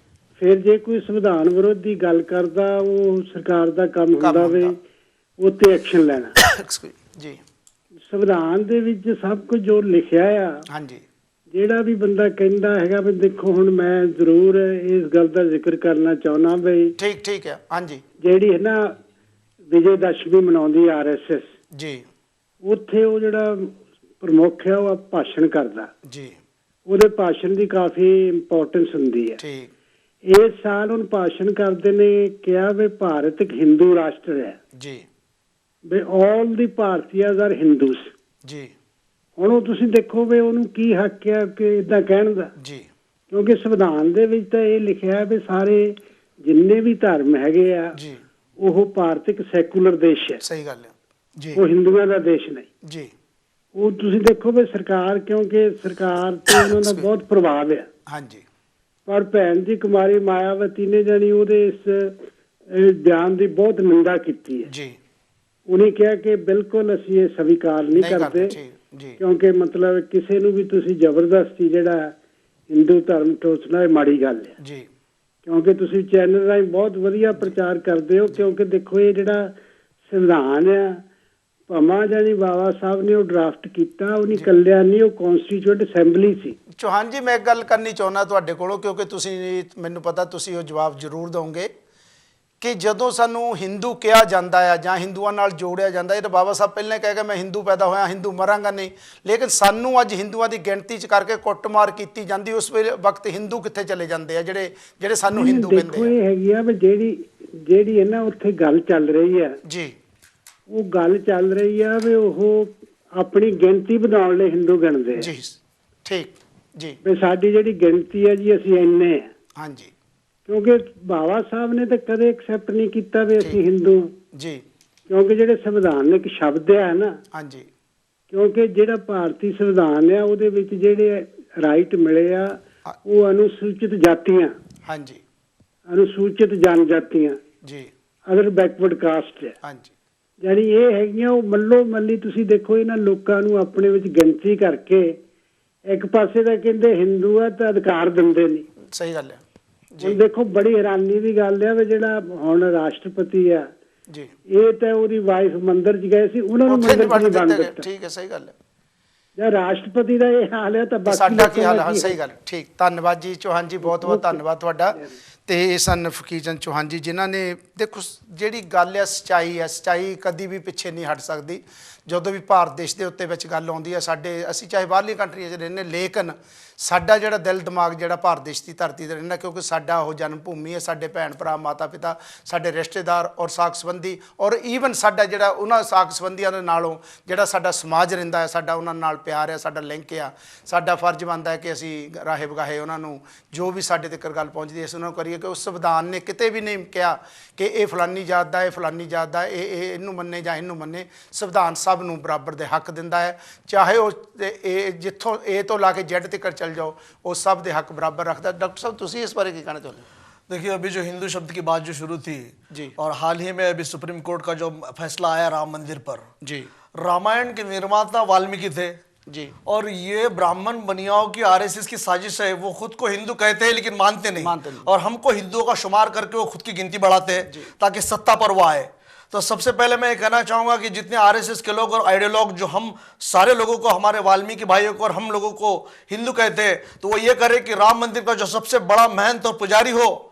ਫਿਰ ਜੇ ਕੋਈ ਸੰਵਿਧਾਨ ਵਿਰੋਧੀ ਗੱਲ ਕਰਦਾ ਉਹ ਸਰਕਾਰ ਦਾ ਕੰਮ ਹੁੰਦਾ ਵੇ ਉੱਤੇ ਐਕਸ਼ਨ ਲੈਣਾ। ਜੀ ਸੰਵਿਧਾਨ ਦੇ ਵਿੱਚ ਸਭ ਕੁਝ ਜੋ ਲਿਖਿਆ ਆ, ਹਾਂਜੀ ਜਿਹੜਾ ਵੀ ਬੰਦਾ ਕਹਿੰਦਾ ਹੈਗਾ ਵੀ ਦੇਖੋ ਹੁਣ ਮੈਂ ਜ਼ਰੂਰ ਇਸ ਗੱਲ ਦਾ ਜ਼ਿਕਰ ਕਰਨਾ ਚਾਹੁੰਦਾ ਵੀ ਠੀਕ ਹੈ। ਹਾਂਜੀ ਜਿਹੜੀ ਹੈ ਨਾ ਵਿਜੇ ਦਸ਼ਮੀ ਮਨਾਉਂਦੀ RSS ਜੀ, ਉੱਥੇ ਉਹ ਜਿਹੜਾ ਪ੍ਰਮੁੱਖ ਹੈ ਉਹ ਭਾਸ਼ਣ ਕਰਦਾ ਜੀ, ਉਹਦੇ ਭਾਸ਼ਣ ਦੀ ਕਾਫੀ ਇੰਪੋਰਟੈਂਸ ਹੁੰਦੀ ਹੈ। ਠੀਕ। ਇਸ ਸਾਲ ਹੁਣ ਭਾਸ਼ਣ ਕਰਦੇ ਨੇ ਕਿਹਾ ਵੀ ਭਾਰਤ ਇੱਕ ਹਿੰਦੂ ਰਾਸ਼ਟਰ ਹੈ ਜੀ, ਵੀ ਆਲ ਦੀ ਭਾਰਤੀਆਜ਼ ਆਰ ਹਿੰਦੂਸ। ਜੀ ਹੁਣ ਉਹ ਤੁਸੀਂ ਦੇਖੋ ਵੀ ਉਹਨੂੰ ਕੀ ਹੱਕ ਹੈ ਕਿ ਇਦਾਂ ਕਹਿਣ ਦਾ, ਜੀ, ਕਿਉਂਕਿ ਸੰਵਿਧਾਨ ਦੇ ਵਿੱਚ ਤਾਂ ਇਹ ਲਿਖਿਆ ਹੈ ਵੀ ਸਾਰੇ ਜਿੰਨੇ ਵੀ ਧਰਮ ਹੈਗੇ ਆ ਜੀ, ਉਹ ਭਾਰਤ ਇੱਕ ਸੈਕੂਲਰ ਦੇਸ਼ ਹੈ। ਸਹੀ ਗੱਲ ਹੈ ਜੀ। ਉਹ ਹਿੰਦੂਆਂ ਦਾ ਦੇਸ਼ ਨਹੀਂ। ਜੀ ਉਹ ਤੁਸੀਂ ਦੇਖੋ ਵੀ ਸਰਕਾਰ, ਕਿਉਂਕਿ ਸਰਕਾਰ ਤੇ ਉਹਨਾਂ ਦਾ ਬਹੁਤ ਪ੍ਰਭਾਵ ਹੈ। ਹਾਂਜੀ। ਪਰ ਭੈਣ ਜੀ ਕੁਮਾਰੀ ਮਾਇਆਵਤੀ ਨੇ ਜਾਨੀ ਉਹਦੇ ਇਸ ਬਿਆਨ ਦੀ ਬਹੁਤ ਨਿੰਦਾ ਕੀਤੀ ਹੈ। ਜੀ, ਉਹਨੇ ਕਿਹਾ ਕਿ ਬਿਲਕੁਲ ਅਸੀਂ ਇਹ ਸਵੀਕਾਰ ਨਹੀਂ ਕਰਦੇ, ਜੀ, ਕਿਉਂਕਿ ਮਤਲਬ ਕਿਸੇ ਨੂੰ ਵੀ ਤੁਸੀਂ ਜ਼ਬਰਦਸਤੀ ਜਿਹੜਾ ਹਿੰਦੂ ਧਰਮ ਟੋਚਣਾ ਇਹ ਮਾੜੀ ਗੱਲ ਹੈ। ਜੀ, ਕਿਉਂਕਿ ਤੁਸੀਂ ਚੈਨਲ ਰਾਹੀਂ ਬਹੁਤ ਵਧੀਆ ਪ੍ਰਚਾਰ ਕਰਦੇ ਹੋ। ਕਿਉਂਕਿ ਦੇਖੋ ਇਹ ਜਿਹੜਾ ਸੰਵਿਧਾਨ ਆ ਭਾਮਾ ਜਾਨੀ ਬਾਬਾ ਸਾਹਿਬ ਨੇ ਉਹ ਡਰਾਫਟ ਕੀਤਾ, ਉਹ ਨਹੀਂ ਕੱਲਿਆ ਨਹੀਂ, ਉਹ ਕਨਸਟੀਟਿਊਟ ਅਸੈਂਬਲੀ ਸੀ। ਚੌਹਾਨ ਜੀ ਮੈਂ ਇੱਕ ਗੱਲ ਕਰਨੀ ਚਾਹੁੰਦਾ ਤੁਹਾਡੇ ਕੋਲੋਂ, ਕਿਉਂਕਿ ਤੁਸੀਂ ਮੈਨੂੰ ਪਤਾ ਤੁਸੀਂ ਉਹ ਜਵਾਬ ਜ਼ਰੂਰ ਦਿਓਗੇ ਕਿ ਜਦੋਂ ਸਾਨੂੰ ਹਿੰਦੂ ਕਿਹਾ ਜਾਂਦਾ ਆ ਜਾਂ ਹਿੰਦੂਆਂ ਨਾਲ ਜੋੜਿਆ ਜਾਂਦਾ, ਇਹ ਤਾਂ ਬਾਬਾ ਸਾਹਿਬ ਪਹਿਲਾਂ ਕਹਿ ਕੇ ਮੈਂ ਹਿੰਦੂ ਪੈਦਾ ਹੋਇਆ, ਹਿੰਦੂ ਮਰਾਂਗਾ ਨਹੀਂ, ਲੇਕਿਨ ਸਾਨੂੰ ਅੱਜ ਹਿੰਦੂਆਂ ਦੀ ਗਿਣਤੀ 'ਚ ਕਰਕੇ ਕੁੱਟਮਾਰ ਕੀਤੀ ਜਾਂਦੀ, ਉਸ ਵੇਲੇ ਵਕਤ ਹਿੰਦੂ ਕਿੱਥੇ ਚਲੇ ਜਾਂਦੇ ਆ ਜਿਹੜੇ ਸਾਨੂੰ ਹਿੰਦੂ ਕਹਿੰਦੇ ਆ। ਦੇਖੋ ਇਹ ਹੈਗੀ ਆ ਵੀ ਜਿਹੜੀ ਹੈ ਨਾ ਉੱਥੇ ਗੱਲ ਚੱਲ ਰਹੀ ਆ ਜੀ, ਉਹ ਗੱਲ ਚੱਲ ਰਹੀ ਆ ਵੀ ਉਹ ਆਪਣੀ ਗਿਣਤੀ ਵਧਾਉਣ ਲਈ ਹਿੰਦੂ ਗਿਣਦੇ ਆ ਜੀ ਠੀਕ ਜੀ ਵੀ ਸਾਡੀ ਜਿਹੜੀ ਗਿਣਤੀ ਹੈ ਜੀ ਅਸੀਂ ਇੰਨੇ ਆ। ਹਾਂਜੀ ਕਿਉਂਕਿ ਬਾਬਾ ਸਾਹਿਬ ਨੇ ਤਾਂ ਕਦੇ ਐਕਸੈਪਟ ਨਹੀਂ ਕੀਤਾ ਵੀ ਅਸੀਂ ਹਿੰਦੂ, ਜੀ ਕਿਉਂਕਿ ਜਿਹੜੇ ਸੰਵਿਧਾਨਿਕ ਸ਼ਬਦ ਆ ਨਾ, ਹਾਂਜੀ ਕਿਉਂਕਿ ਜਿਹੜਾ ਭਾਰਤੀ ਸੰਵਿਧਾਨ ਆ ਉਹਦੇ ਵਿੱਚ ਜਿਹੜੇ ਰਾਈਟ ਮਿਲੇ ਆ ਉਹ ਅਨੁਸੂਚਿਤ ਜਾਤੀਆਂ, ਹਾਂਜੀ ਅਨੁਸੂਚਿਤ ਜਨਜਾਤੀਆਂ, ਜੀ ਅਦਰ ਬੈਕਵਰਡ ਕਾਸਟ ਹੈ, ਹਾਂਜੀ ਯਾਨੀ ਇਹ ਹੈਗੀਆਂ ਉਹ ਮੱਲੋ ਮੱਲੀ। ਤੁਸੀਂ ਦੇਖੋ ਇਹਨਾਂ ਲੋਕਾਂ ਨੂੰ ਆਪਣੇ ਵਿੱਚ ਗਿਣਤੀ ਕਰਕੇ ਇੱਕ ਪਾਸੇ ਤਾਂ ਕਹਿੰਦੇ ਹਿੰਦੂ ਆ ਤਾਂ ਅਧਿਕਾਰ ਦਿੰਦੇ ਨਹੀਂ। ਸਹੀ ਗੱਲ ਹੈ ਹੁਣ ਦੇਖੋ ਬੜੀ ਹੈਰਾਨੀ ਦੀ ਗੱਲ ਆ ਵੀ ਜਿਹੜਾ ਹੁਣ ਰਾਸ਼ਟਰਪਤੀ ਆ ਜੀ, ਇਹ ਤਾਂ ਉਹਦੀ ਵਾਈਫ ਮੰਦਿਰ 'ਚ ਗਏ ਸੀ, ਉਹਨਾਂ ਨੂੰ ਮੰਦਿਰ 'ਚ ਨਹੀਂ ਬੰਦ ਦਿੱਤਾ। ਠੀਕ ਹੈ, ਸਹੀ ਗੱਲ ਹੈ। ਜਾਂ ਰਾਸ਼ਟਰਪਤੀ ਦਾ ਇਹ ਹਾਲ ਹੈ ਤਾਂ ਬਾਕੀ ਸਾਡਾ ਕੀ ਹਾਲ ਲੋਕਾਂ ਹੈ? ਦਾ ਸਹੀ ਗੱਲ, ਠੀਕ। ਧੰਨਵਾਦ ਜੀ ਚੌਹਾਨ ਜੀ, ਬਹੁਤ ਬਹੁਤ ਧੰਨਵਾਦ ਤੁਹਾਡਾ। ਤੇ ਇਹ ਸਨ ਫਕੀਰ ਚੌਹਾਨ ਜੀ, ਜਿਨ੍ਹਾਂ ਨੇ ਦੇਖੋ ਜਿਹੜੀ ਗੱਲ ਹੈ ਸੱਚਾਈ ਹੈ, ਸੱਚਾਈ ਕਦੀ ਵੀ ਪਿੱਛੇ ਨਹੀਂ ਹਟ ਸਕਦੀ। ਜਦੋਂ ਵੀ ਭਾਰਤ ਦੇਸ਼ ਦੇ ਉੱਤੇ ਵਿੱਚ ਗੱਲ ਆਉਂਦੀ ਹੈ, ਅਸੀਂ ਚਾਹੇ ਬਾਹਰਲੀ ਕੰਟਰੀਆਂ 'ਚ ਰਹਿੰਦੇ, ਲੇਕਿਨ ਸਾਡਾ ਜਿਹੜਾ ਦਿਲ ਦਿਮਾਗ ਜਿਹੜਾ ਭਾਰਤ ਦੇਸ਼ ਦੀ ਧਰਤੀ 'ਤੇ ਰਹਿੰਦਾ, ਕਿਉਂਕਿ ਸਾਡਾ ਉਹ ਜਨਮ ਭੂਮੀ ਹੈ। ਸਾਡੇ ਭੈਣ ਭਰਾ, ਮਾਤਾ ਪਿਤਾ, ਸਾਡੇ ਰਿਸ਼ਤੇਦਾਰ ਔਰ ਸਾਕ ਸੰਬੰਧੀ, ਔਰ ਈਵਨ ਸਾਡਾ ਜਿਹੜਾ ਉਹਨਾਂ ਸਾਕ ਸੰਬੰਧੀਆਂ ਦੇ ਨਾਲੋਂ ਜਿਹੜਾ ਸਾਡਾ ਸਮਾਜ ਰਹਿੰਦਾ ਹੈ, ਸਾਡਾ ਉਹਨਾਂ ਨਾਲ ਪਿਆਰ ਹੈ, ਸਾਡਾ ਲਿੰਕ ਆ। ਸਾਡਾ ਫਰਜ਼ ਬਣਦਾ ਹੈ ਕਿ ਅਸੀਂ ਰਾਹੇ ਵਗਾਹੇ ਉਹਨਾਂ ਨੂੰ ਜੋ ਵੀ ਸਾਡੇ ਤੱਕ ਗੱਲ ਪਹੁੰਚਦੀ ਹੈ ਅਸੀਂ ਉਹਨਾਂ ਨੂੰ ਕਰੀਏ। ਕਿ ਉਸ ਸੰਵਿਧਾਨ ਨੇ ਕਿਤੇ ਵੀ ਨਹੀਂ ਕਿਹਾ ਕਿ ਇਹ ਫਲਾਨੀ ਜਾਤ ਦਾ, ਇਹ ਫਲਾਨੀ ਜਾਤ ਦਾ, ਇਹ ਇਹਨੂੰ ਮੰਨੇ ਜਾਂ ਇਹਨੂੰ ਮੰਨੇ। ਸੰਵਿਧਾਨ ਸਭ ਨੂੰ ਬਰਾਬਰ ਦੇ ਹੱਕ ਦਿੰਦਾ ਹੈ, ਚਾਹੇ ਉਹ ਇਹ ਜਿੱਥੋਂ ਏ ਤੋਂ ਲਾ ਕੇ ਜ਼ੈਡ ਤੱਕ चल जाओ, वो सब दे हक बराबर रखता है। डॉक्टर साहब तुसी इस बारे की कहना चाहते हैं? देखिए, अभी जो हिंदू शब्द की बात जो शुरू थी जी, और हाल ही में अभी सुप्रीम कोर्ट का जो फैसला आया राम मंदिर पर जी, रामायण के निर्माता वाल्मीकि थे जी, और ये ब्राह्मण बनियाओं की आरएसएस की साजिश है। वो खुद को हिंदू कहते हैं लेकिन मानते नहीं, और हमको हिंदुओं का शुमार करके वो खुद की गिनती बढ़ाते हैं ताकि सत्ता पर वो आए। तो सबसे पहले मैं ये कहना चाहूँगा कि जितने आरएसएस के लोग और आइडियोलॉग जो हम सारे लोगों को, हमारे वाल्मीकि भाइयों को और हम लोगों को हिंदू कहते हैं, तो वो ये करे कि राम मंदिर का जो सबसे बड़ा महंत और पुजारी हो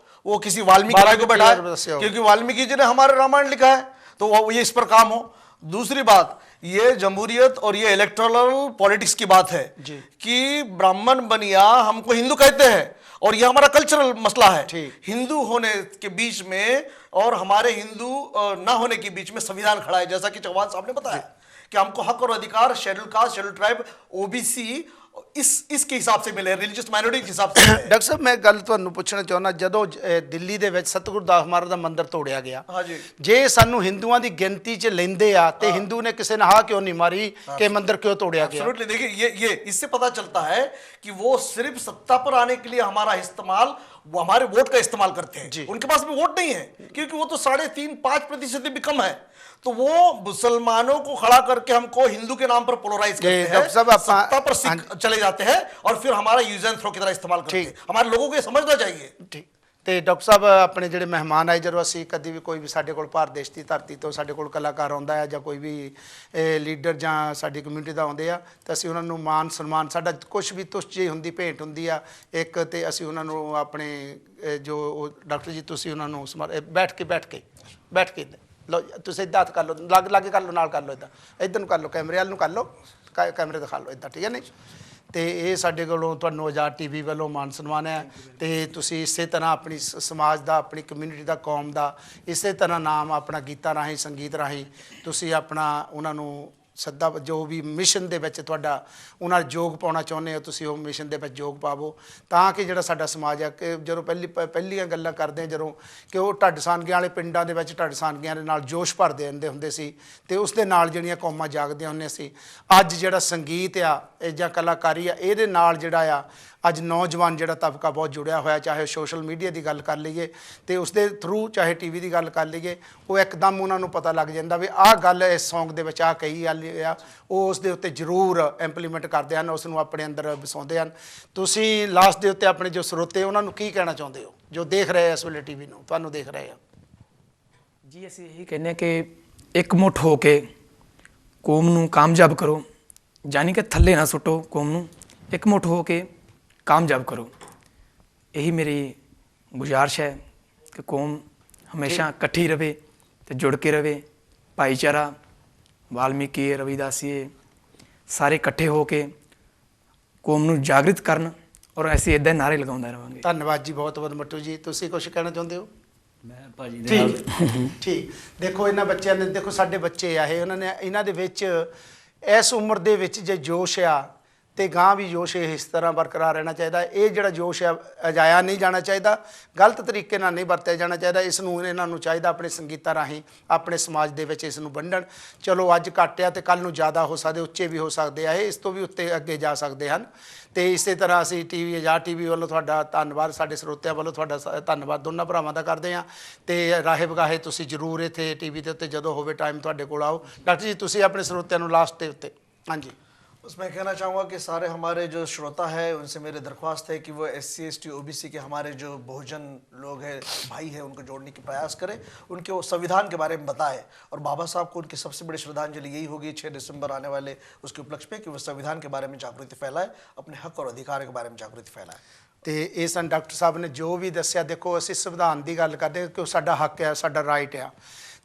वो किसी वाल्मीकि भाई को बैठाए, क्योंकि वाल्मीकि जी ने हमारे रामायण लिखा है, तो वो ये इस पर काम हो। दूसरी बात, ये जमहूरियत और ये इलेक्टोरल पॉलिटिक्स की बात है कि ब्राह्मण बनिया हमको हिंदू कहते हैं और ये हमारा कल्चरल मसला है। हिंदू होने के बीच में और हमारे हिंदू ना होने के बीच में संविधान खड़ा है, जैसा कि चौहान साहब ने बताया कि हमको हक और अधिकार schedule caste, schedule tribe, OBC इसके हिसाब से मिले, रिलीजियस माइनॉरिटी के हिसाब से। डॉक्टर साहब मैं गल तुहानू पूछना चाहुंदा, जदों दिल्ली दे विच सतगुरु दास महाराज दा मंदिर तोड़िया गया, जे सानू हिंदुआं दी गिनती च लैंदे आ ते हिंदू ने किसी ने हा क्यों नहीं मारी कि मंदिर क्यों तोड़िया गया? एब्सोल्युटली, देखिए ये इससे पता चलता है कि वो सिर्फ सत्ता पर आने के लिए हमारा इस्तेमाल, वो हमारे वोट का इस्तेमाल करते हैं। उनके पास में वोट नहीं है क्योंकि वो तो 3.5-5% भी कम है, तो वो मुसलमानों को खड़ा करके हमको हिंदू के नाम पर पोलराइज करते हैं, सत्ता पर चले जाते हैं और फिर हमारा यूज एंड थ्रो की तरह इस्तेमाल करते हैं। हमारे लोगों को ये समझना चाहिए। ठीक। ਤੇ ਡਾਕਟਰ ਸਾਹਿਬ ਆਪਣੇ ਜਿਹੜੇ ਮਹਿਮਾਨ ਆਏ, ਜਦੋਂ ਅਸੀਂ ਕਦੀ ਵੀ ਕੋਈ ਵੀ ਸਾਡੇ ਕੋਲ ਭਾਰਤ ਦੇਸ਼ ਦੀ ਧਰਤੀ ਤੋਂ ਸਾਡੇ ਕੋਲ ਕਲਾਕਾਰ ਆਉਂਦਾ ਹੈ ਜਾਂ ਕੋਈ ਵੀ ਲੀਡਰ ਜਾਂ ਸਾਡੀ ਕਮਿਊਨਿਟੀ ਦਾ ਆਉਂਦੇ ਆ, ਤਾਂ ਅਸੀਂ ਉਹਨਾਂ ਨੂੰ ਮਾਨ ਸਨਮਾਨ, ਸਾਡਾ ਕੁਝ ਵੀ ਤੁਛ ਜਿਹੀ ਹੁੰਦੀ ਭੇਂਟ ਹੁੰਦੀ ਆ ਇੱਕ, ਤੇ ਅਸੀਂ ਉਹਨਾਂ ਨੂੰ ਆਪਣੇ ਜੋ ਡਾਕਟਰ ਜੀ ਤੁਸੀਂ ਉਹਨਾਂ ਨੂੰ ਬੈਠ ਕੇ ਲਓ, ਤੁਸੀਂ ਇੱਦਾਂ ਹੱਥ ਕਰ ਲਓ, ਲਾਗੇ ਕਰ ਲਓ, ਨਾਲ ਕਰ ਲਓ, ਇੱਧਰ ਨੂੰ ਕਰ ਲਓ, ਕੈਮਰੇ ਵੱਲ ਨੂੰ ਕਰ ਲਓ, ਕੈਮਰੇ ਦਿਖਾ ਲਓ, ਇੱਦਾਂ ਠੀਕ ਹੈ ਨਹੀਂ? ਤੇ ਇਹ ਸਾਡੇ ਕੋਲੋਂ ਤੁਹਾਨੂੰ ਆਜ਼ਾਦ ਟੀਵੀ ਵੱਲੋਂ ਮਾਨ ਸਨਮਾਨ ਹੈ। ਤੇ ਤੁਸੀਂ ਇਸੇ ਤਰ੍ਹਾਂ ਆਪਣੀ ਸਮਾਜ ਦਾ, ਆਪਣੀ ਕਮਿਊਨਿਟੀ ਦਾ, ਕੌਮ ਦਾ ਇਸੇ ਤਰ੍ਹਾਂ ਨਾਮ ਆਪਣਾ ਗੀਤਾਂ ਰਾਹੀਂ, ਸੰਗੀਤ ਰਾਹੀਂ ਤੁਸੀਂ ਆਪਣਾ ਉਹਨਾਂ ਨੂੰ ਸੱਦਾ, ਜੋ ਵੀ ਮਿਸ਼ਨ ਦੇ ਵਿੱਚ ਤੁਹਾਡਾ ਉਹਨਾਂ ਦਾ ਯੋਗ ਪਾਉਣਾ ਚਾਹੁੰਦੇ ਹੋ, ਤੁਸੀਂ ਉਹ ਮਿਸ਼ਨ ਦੇ ਵਿੱਚ ਯੋਗ ਪਾਵੋ, ਤਾਂ ਕਿ ਜਿਹੜਾ ਸਾਡਾ ਸਮਾਜ ਹੈ, ਕਿ ਜਦੋਂ ਪਹਿਲੀਆਂ ਗੱਲਾਂ ਕਰਦੇ ਹਾਂ ਜਦੋਂ ਕਿ ਉਹ ਢੱਡਸਾਨਗੀਆਂ ਵਾਲੇ ਪਿੰਡਾਂ ਦੇ ਵਿੱਚ ਢੱਡਸਾਨਗੀਆਂ ਦੇ ਨਾਲ ਜੋਸ਼ ਭਰਦੇ ਰਹਿੰਦੇ ਹੁੰਦੇ ਸੀ, ਤੇ ਉਸ ਦੇ ਨਾਲ ਜਿਹੜੀਆਂ ਕੌਮਾਂ ਜਾਗਦੀਆਂ ਹੁੰਦੀਆਂ ਸੀ। ਅੱਜ ਜਿਹੜਾ ਸੰਗੀਤ ਆ ਜਾਂ ਕਲਾਕਾਰੀ ਆ, ਇਹਦੇ ਨਾਲ ਜਿਹੜਾ ਆ ਅੱਜ ਨੌਜਵਾਨ ਜਿਹੜਾ ਤਬਕਾ ਬਹੁਤ ਜੁੜਿਆ ਹੋਇਆ, ਚਾਹੇ ਸੋਸ਼ਲ ਮੀਡੀਆ ਦੀ ਗੱਲ ਕਰ ਲਈਏ ਤੇ ਉਸ ਦੇ ਥਰੂ, ਚਾਹੇ ਟੀਵੀ ਦੀ ਗੱਲ ਕਰ ਲਈਏ, ਉਹ ਇੱਕਦਮ ਉਹਨਾਂ ਨੂੰ ਪਤਾ ਲੱਗ ਜਾਂਦਾ ਵੀ ਆਹ ਗੱਲ ਇਸ ਸੌਂਗ ਦੇ ਵਿੱਚ ਆਹ ਕਹੀ ਆ, ਉਹ ਉਸ ਦੇ ਉੱਤੇ ਜ਼ਰੂਰ ਇੰਪਲੀਮੈਂਟ ਕਰਦੇ ਹਨ, ਉਸ ਨੂੰ ਆਪਣੇ ਅੰਦਰ ਵਸਾਉਂਦੇ ਹਨ। ਤੁਸੀਂ ਲਾਸਟ ਦੇ ਉੱਤੇ ਆਪਣੇ ਜੋ ਸਰੋਤੇ ਉਹਨਾਂ ਨੂੰ ਕੀ ਕਹਿਣਾ ਚਾਹੁੰਦੇ ਹੋ ਜੋ ਦੇਖ ਰਹੇ ਇਸ ਵੇਲੇ ਟੀਵੀ ਨੂੰ, ਤੁਹਾਨੂੰ ਦੇਖ ਰਹੇ ਆ? ਜੀ ਅਸੀਂ ਇਹੀ ਕਹਿੰਦੇ ਹਾਂ ਕਿ ਇਕਮੁੱਠ ਹੋ ਕੇ ਕੌਮ ਨੂੰ ਕਾਮਯਾਬ ਕਰੋ, ਯਾਨੀ ਕਿ ਥੱਲੇ ਨਾ ਸੁੱਟੋ ਕੌਮ ਨੂੰ, ਇਕਮੁੱਠ ਹੋ ਕੇ ਕਾਮਯਾਬ ਕਰੋ। यही मेरी गुजारिश है कि कौम हमेशा इकट्ठी रहे तो जुड़ के रहे। भाईचारा, वाल्मीकि, रविदासी सारे इकट्ठे हो के कौम नूं जागृत करन और ऐसे इदां नारे लगाउंदे रहांगे। धन्यवाद जी, बहुत बहुत मट्टू जी। तुसीं कुछ कहना चाहुंदे हो? ਮੈਂ ਭਾਜੀ ਦੇ ਨਾਲ ਠੀਕ ਦੇਖੋ ਇਹਨਾਂ ਬੱਚਿਆਂ ਨੇ ਦੇਖੋ ਸਾਡੇ ਬੱਚੇ ਆ ਇਹ ਉਹਨਾਂ ਨੇ ਇਹਨਾਂ ਦੇ ਵਿੱਚ ਇਸ ਉਮਰ ਦੇ ਵਿੱਚ ਜੇ ਜੋਸ਼ ਆ ਤੇ ਗਾਂ ਵੀ ਜੋਸ਼ ਇਸ ਤਰ੍ਹਾਂ ਬਰਕਰਾਰ ਰਹਿਣਾ ਚਾਹੀਦਾ। ਇਹ ਜਿਹੜਾ ਜੋਸ਼ ਆ ਅਜਾਇਆ ਨਹੀਂ ਜਾਣਾ ਚਾਹੀਦਾ, ਗਲਤ ਤਰੀਕੇ ਨਾਲ ਨਹੀਂ ਵਰਤਿਆ ਜਾਣਾ ਚਾਹੀਦਾ। ਇਸ ਨੂੰ ਇਹਨਾਂ ਨੂੰ ਚਾਹੀਦਾ ਆਪਣੇ ਸੰਗੀਤਾਂ ਰਾਹੀਂ ਆਪਣੇ ਸਮਾਜ ਦੇ ਵਿੱਚ ਇਸ ਨੂੰ ਵੰਡਣ। ਚਲੋ ਅੱਜ ਘੱਟ ਆ ਤੇ ਕੱਲ੍ਹ ਨੂੰ ਜ਼ਿਆਦਾ ਹੋ ਸਕਦੇ, ਉੱਚੇ ਵੀ ਹੋ ਸਕਦੇ ਆ, ਇਹ ਇਸ ਤੋਂ ਵੀ ਉੱਤੇ ਅੱਗੇ ਜਾ ਸਕਦੇ ਹਨ। ਤੇ ਇਸੇ ਤਰ੍ਹਾਂ ਅਸੀਂ ਟੀਵੀ ਆਜ਼ਾਦ ਟੀਵੀ ਵੱਲੋਂ ਤੁਹਾਡਾ ਧੰਨਵਾਦ, ਸਾਡੇ ਸਰੋਤਿਆਂ ਵੱਲੋਂ ਤੁਹਾਡਾ ਧੰਨਵਾਦ ਦੋਨਾਂ ਭਰਾਵਾਂ ਦਾ ਕਰਦੇ ਹਾਂ। ਤੇ ਰਾਹੇ ਬਗਾਹੇ ਤੁਸੀਂ ਜ਼ਰੂਰ ਇੱਥੇ ਟੀਵੀ ਦੇ ਉੱਤੇ ਜਦੋਂ ਹੋਵੇ ਟਾਈਮ ਤੁਹਾਡੇ ਕੋਲ ਆਓ। ਡਾਕਟਰ ਜੀ ਤੁਸੀਂ ਆਪਣੇ ਸਰੋਤਿਆਂ ਨੂੰ ਲਾਸਟ ਦੇ ਉੱਤੇ ਹਾਂਜੀ। उसमें कहना चाहूँगा कि सारे हमारे जो श्रोता है उनसे मेरे दरख्वास्त है कि वो SC ST OBC के हमारे जो बहुजन लोग हैं भाई हैं उनको जोड़ने की प्रयास करें, उनके वो संविधान के बारे में बताएं। और बाबा साहब को उनकी सबसे बड़ी श्रद्धांजलि यही होगी 6 दिसंबर आने वाले उसके उपलक्ष्य में कि वो संविधान के बारे में जागृति फैलाए, अपने हक और अधिकार के बारे में जागृति फैलाए। ਤੇ ਇਹ ਸਨ ਡਾਕਟਰ ਸਾਹਿਬ ਨੇ ਜੋ ਵੀ ਦੱਸਿਆ। ਦੇਖੋ ਅਸੀਂ ਸੰਵਿਧਾਨ ਦੀ ਗੱਲ ਕਰਦੇ ਕਿ ਉਹ ਸਾਡਾ ਹੱਕ ਹੈ, ਸਾਡਾ ਰਾਈਟ ਆ।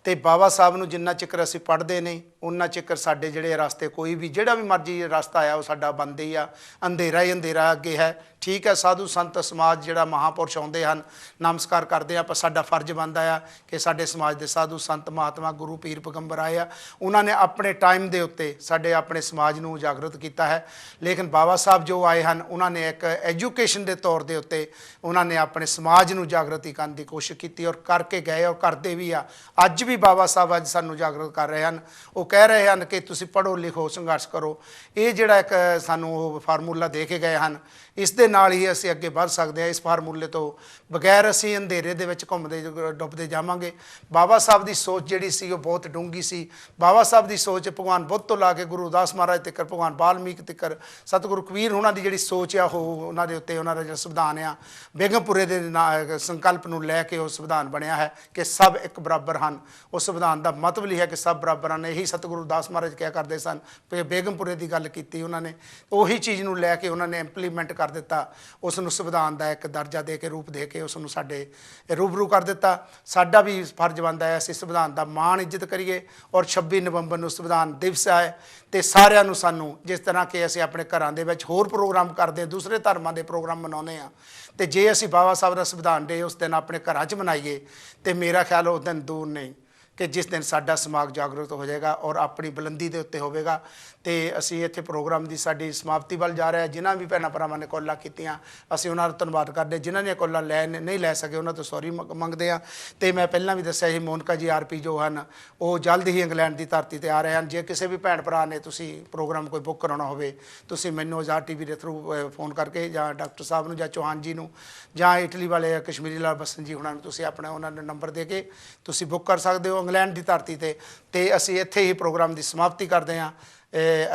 ਤੇ ਬਾਬਾ ਸਾਹਿਬ ਨੂੰ ਜਿੰਨਾ ਚਿਕਰ ਅਸੀਂ ਪੜ੍ਹਦੇ ਨਹੀਂ ਉਹਨਾਂ ਚਿਕਰ ਸਾਡੇ ਜਿਹੜੇ ਰਸਤੇ ਕੋਈ ਵੀ ਜਿਹੜਾ ਵੀ ਮਰਜ਼ੀ ਰਸਤਾ ਆ ਉਹ ਸਾਡਾ ਬੰਦ ਹੀ ਆ। ਅੰਧੇਰਾ ਹੀ ਅੰਧੇਰਾ ਅੱਗੇ ਹੈ। ਠੀਕ ਹੈ, ਸਾਧੂ ਸੰਤ ਸਮਾਜ ਜਿਹੜਾ ਮਹਾਂਪੁਰਸ਼ ਆਉਂਦੇ ਹਨ ਨਮਸਕਾਰ ਕਰਦੇ ਆ, ਪਰ ਸਾਡਾ ਫਰਜ਼ ਬਣਦਾ ਆ ਕਿ ਸਾਡੇ ਸਮਾਜ ਦੇ ਸਾਧੂ ਸੰਤ ਮਹਾਤਮਾ ਗੁਰੂ ਪੀਰ ਪੈਗੰਬਰ ਆਏ ਆ, ਉਹਨਾਂ ਨੇ ਆਪਣੇ ਟਾਈਮ ਦੇ ਉੱਤੇ ਸਾਡੇ ਆਪਣੇ ਸਮਾਜ ਨੂੰ ਜਾਗਰੂਕ ਕੀਤਾ ਹੈ। ਲੇਕਿਨ ਬਾਬਾ ਸਾਹਿਬ ਜੋ ਆਏ ਹਨ ਉਹਨਾਂ ਨੇ ਇੱਕ ਐਜੂਕੇਸ਼ਨ ਦੇ ਤੌਰ ਦੇ ਉੱਤੇ ਉਹਨਾਂ ਨੇ ਆਪਣੇ ਸਮਾਜ ਨੂੰ ਜਾਗਰਤੀ ਕਰਨ ਦੀ ਕੋਸ਼ਿਸ਼ ਕੀਤੀ ਔਰ ਕਰਕੇ ਗਏ ਔਰ ਕਰਦੇ ਵੀ ਆ। ਅੱਜ ਵੀ ਬਾਬਾ ਸਾਹਿਬ ਅੱਜ ਸਾਨੂੰ ਜਾਗਰੂਕ ਕਰ ਰਹੇ ਹਨ। ਉਹ ਕਹਿ ਰਹੇ ਹਨ ਕਿ ਤੁਸੀਂ ਪੜ੍ਹੋ ਲਿਖੋ ਸੰਘਰਸ਼ ਕਰੋ। ਇਹ ਜਿਹੜਾ ਇੱਕ ਸਾਨੂੰ ਉਹ ਫਾਰਮੂਲਾ ਦੇ ਕੇ ਗਏ ਹਨ, ਇਸ ਦੇ ਨਾਲ ਹੀ ਅਸੀਂ ਅੱਗੇ ਵੱਧ ਸਕਦੇ ਹਾਂ। ਇਸ ਫਾਰਮੂਲੇ ਤੋਂ ਬਗੈਰ ਅਸੀਂ ਅੰਧੇਰੇ ਦੇ ਵਿੱਚ ਘੁੰਮਦੇ ਡੁੱਬਦੇ ਜਾਵਾਂਗੇ। ਬਾਬਾ ਸਾਹਿਬ ਦੀ ਸੋਚ ਜਿਹੜੀ ਸੀ ਉਹ ਬਹੁਤ ਡੂੰਘੀ ਸੀ। ਬਾਬਾ ਸਾਹਿਬ ਦੀ ਸੋਚ ਭਗਵਾਨ ਬੁੱਧ ਤੋਂ ਲਾ ਕੇ ਗੁਰੂ ਰਵਿਦਾਸ ਮਹਾਰਾਜ ਤੱਕ, ਭਗਵਾਨ ਵਾਲਮੀਕ ਤੱਕ, ਸਤਿਗੁਰੂ ਕਬੀਰ ਉਹਨਾਂ ਦੀ ਜਿਹੜੀ ਸੋਚ ਆ ਉਹ ਉਹਨਾਂ ਦੇ ਉੱਤੇ ਉਹਨਾਂ ਦਾ ਜਿਹੜਾ ਸੰਵਿਧਾਨ ਆ ਬੇਗਮਪੁਰੇ ਦੇ ਸੰਕਲਪ ਨੂੰ ਲੈ ਕੇ ਉਹ ਸੰਵਿਧਾਨ ਬਣਿਆ ਹੈ ਕਿ ਸਭ ਇੱਕ ਬਰਾਬਰ ਹਨ। ਉਸ ਸੰਵਿਧਾਨ ਦਾ ਮਤਲਬ ਹੀ ਹੈ ਕਿ ਸਭ ਬਰਾਬਰ ਹਨ। ਇਹੀ ਸਤਿਗੁਰੂ ਰਵਿਦਾਸ ਮਹਾਰਾਜ ਕਿਹਾ ਕਰਦੇ ਸਨ। ਬੇਗਮਪੁਰੇ ਦੀ ਗੱਲ ਕੀਤੀ ਉਹਨਾਂ ਨੇ, ਉਹੀ ਚੀਜ਼ ਨੂੰ ਲੈ ਕੇ ਉਹਨਾਂ ਨੇ ਇੰਪਲੀਮੈਂਟ ਕਰ ਦਿੱਤਾ। ਉਸ ਨੂੰ ਸੰਵਿਧਾਨ ਦਾ ਇੱਕ ਦਰਜਾ ਦੇ ਕੇ ਰੂਪ ਦੇ ਕੇ ਉਸ ਨੂੰ ਸਾਡੇ ਰੂਬਰੂ ਕਰ ਦਿੱਤਾ। ਸਾਡਾ ਵੀ ਫਰਜ਼ ਬਣਦਾ ਹੈ ਅਸੀਂ ਸੰਵਿਧਾਨ ਦਾ ਮਾਣ ਇੱਜ਼ਤ ਕਰੀਏ। ਔਰ 26 ਨਵੰਬਰ ਨੂੰ ਸੰਵਿਧਾਨ ਦਿਵਸ ਹੈ ਤੇ ਸਾਰਿਆਂ ਨੂੰ ਸਾਨੂੰ ਜਿਸ ਤਰ੍ਹਾਂ ਕਿ ਅਸੀਂ ਆਪਣੇ ਘਰਾਂ ਦੇ ਵਿੱਚ ਹੋਰ ਪ੍ਰੋਗਰਾਮ ਕਰਦੇ ਹਾਂ, ਦੂਸਰੇ ਧਰਮਾਂ ਦੇ ਪ੍ਰੋਗਰਾਮ ਮਨਾਉਂਦੇ ਹਾਂ, ਤੇ ਜੇ ਅਸੀਂ ਬਾਬਾ ਸਾਹਿਬ ਦਾ ਸੰਵਿਧਾਨ ਡੇ ਉਸ ਦਿਨ ਆਪਣੇ ਘਰਾਂ 'ਚ ਮਨਾਈਏ ਤੇ ਮੇਰਾ ਖਿਆਲ ਉਸ ਦਿਨ ਦੂਰ ਨਹੀਂ ਕਿ ਜਿਸ ਦਿਨ ਸਾਡਾ ਸਮਾਜ ਜਾਗਰੂਕ ਹੋ ਜਾਏਗਾ ਔਰ ਆਪਣੀ ਬੁਲੰਦੀ ਦੇ ਉੱਤੇ ਹੋਵੇਗਾ। ਤੇ ਅਸੀਂ ਇੱਥੇ ਪ੍ਰੋਗਰਾਮ ਦੀ ਸਾਡੀ ਸਮਾਪਤੀ ਵੱਲ ਜਾ ਰਿਹਾ। ਜਿਨ੍ਹਾਂ ਵੀ ਭੈਣਾਂ ਭਰਾਵਾਂ ਨੇ ਕਾਲਾਂ ਕੀਤੀਆਂ ਅਸੀਂ ਉਹਨਾਂ ਦਾ ਧੰਨਵਾਦ ਕਰਦੇ। ਜਿਨ੍ਹਾਂ ਨੇ ਕਾਲਾਂ ਨਹੀਂ ਲੈ ਸਕੇ ਉਹਨਾਂ ਤੋਂ ਸੌਰੀ ਮੰਗਦੇ ਹਾਂ। ਤੇ ਮੈਂ ਪਹਿਲਾਂ ਵੀ ਦੱਸਿਆ ਸੀ ਮੋਨਿਕਾ ਜੀ RP ਜੋ ਹਨ ਉਹ ਜਲਦ ਹੀ ਇੰਗਲੈਂਡ ਦੀ ਧਰਤੀ 'ਤੇ ਆ ਰਹੇ ਹਨ। ਜੇ ਕਿਸੇ ਵੀ ਭੈਣ ਭਰਾ ਨੇ ਤੁਸੀਂ ਪ੍ਰੋਗਰਾਮ ਕੋਈ ਬੁੱਕ ਕਰਾਉਣਾ ਹੋਵੇ ਤੁਸੀਂ ਮੈਨੂੰ ਆਜ਼ਾਦ TV ਦੇ ਥਰੂ ਫੋਨ ਕਰਕੇ ਜਾਂ ਡਾਕਟਰ ਸਾਹਿਬ ਨੂੰ ਜਾਂ ਚੌਹਾਨ ਜੀ ਨੂੰ ਜਾਂ ਇਟਲੀ ਵਾਲੇ ਕਸ਼ਮੀਰੀ ਲਾਲ ਬਸਨ ਜੀ ਉਹਨਾਂ ਨੂੰ ਤੁਸੀਂ ਆਪਣਾ ਉਹਨਾਂ ਨੂੰ ਨੰਬਰ ਦੇ ਕੇ ਤੁਸੀਂ ਬੁੱਕ ਕਰ ਸਕਦੇ ਹੋ ਇੰਗਲੈਂਡ ਦੀ ਧਰਤੀ 'ਤੇ। ਤੇ ਅਸੀਂ ਇੱਥੇ ਹੀ ਪ੍ਰੋਗਰਾਮ ਦੀ ਸਮਾਪਤੀ ਕਰਦੇ ਹਾਂ।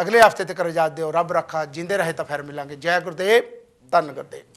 ਅਗਲੇ ਹਫ਼ਤੇ ਤੱਕ ਇਜਾਜ਼ਤ ਦਿਓ। ਰੱਬ ਰੱਖਾ, ਜਿੰਦੇ ਰਹੇ ਤਾਂ ਫਿਰ ਮਿਲਾਂਗੇ। ਜੈ ਗੁਰਦੇਵ, ਧੰਨ ਗੁਰਦੇਵ।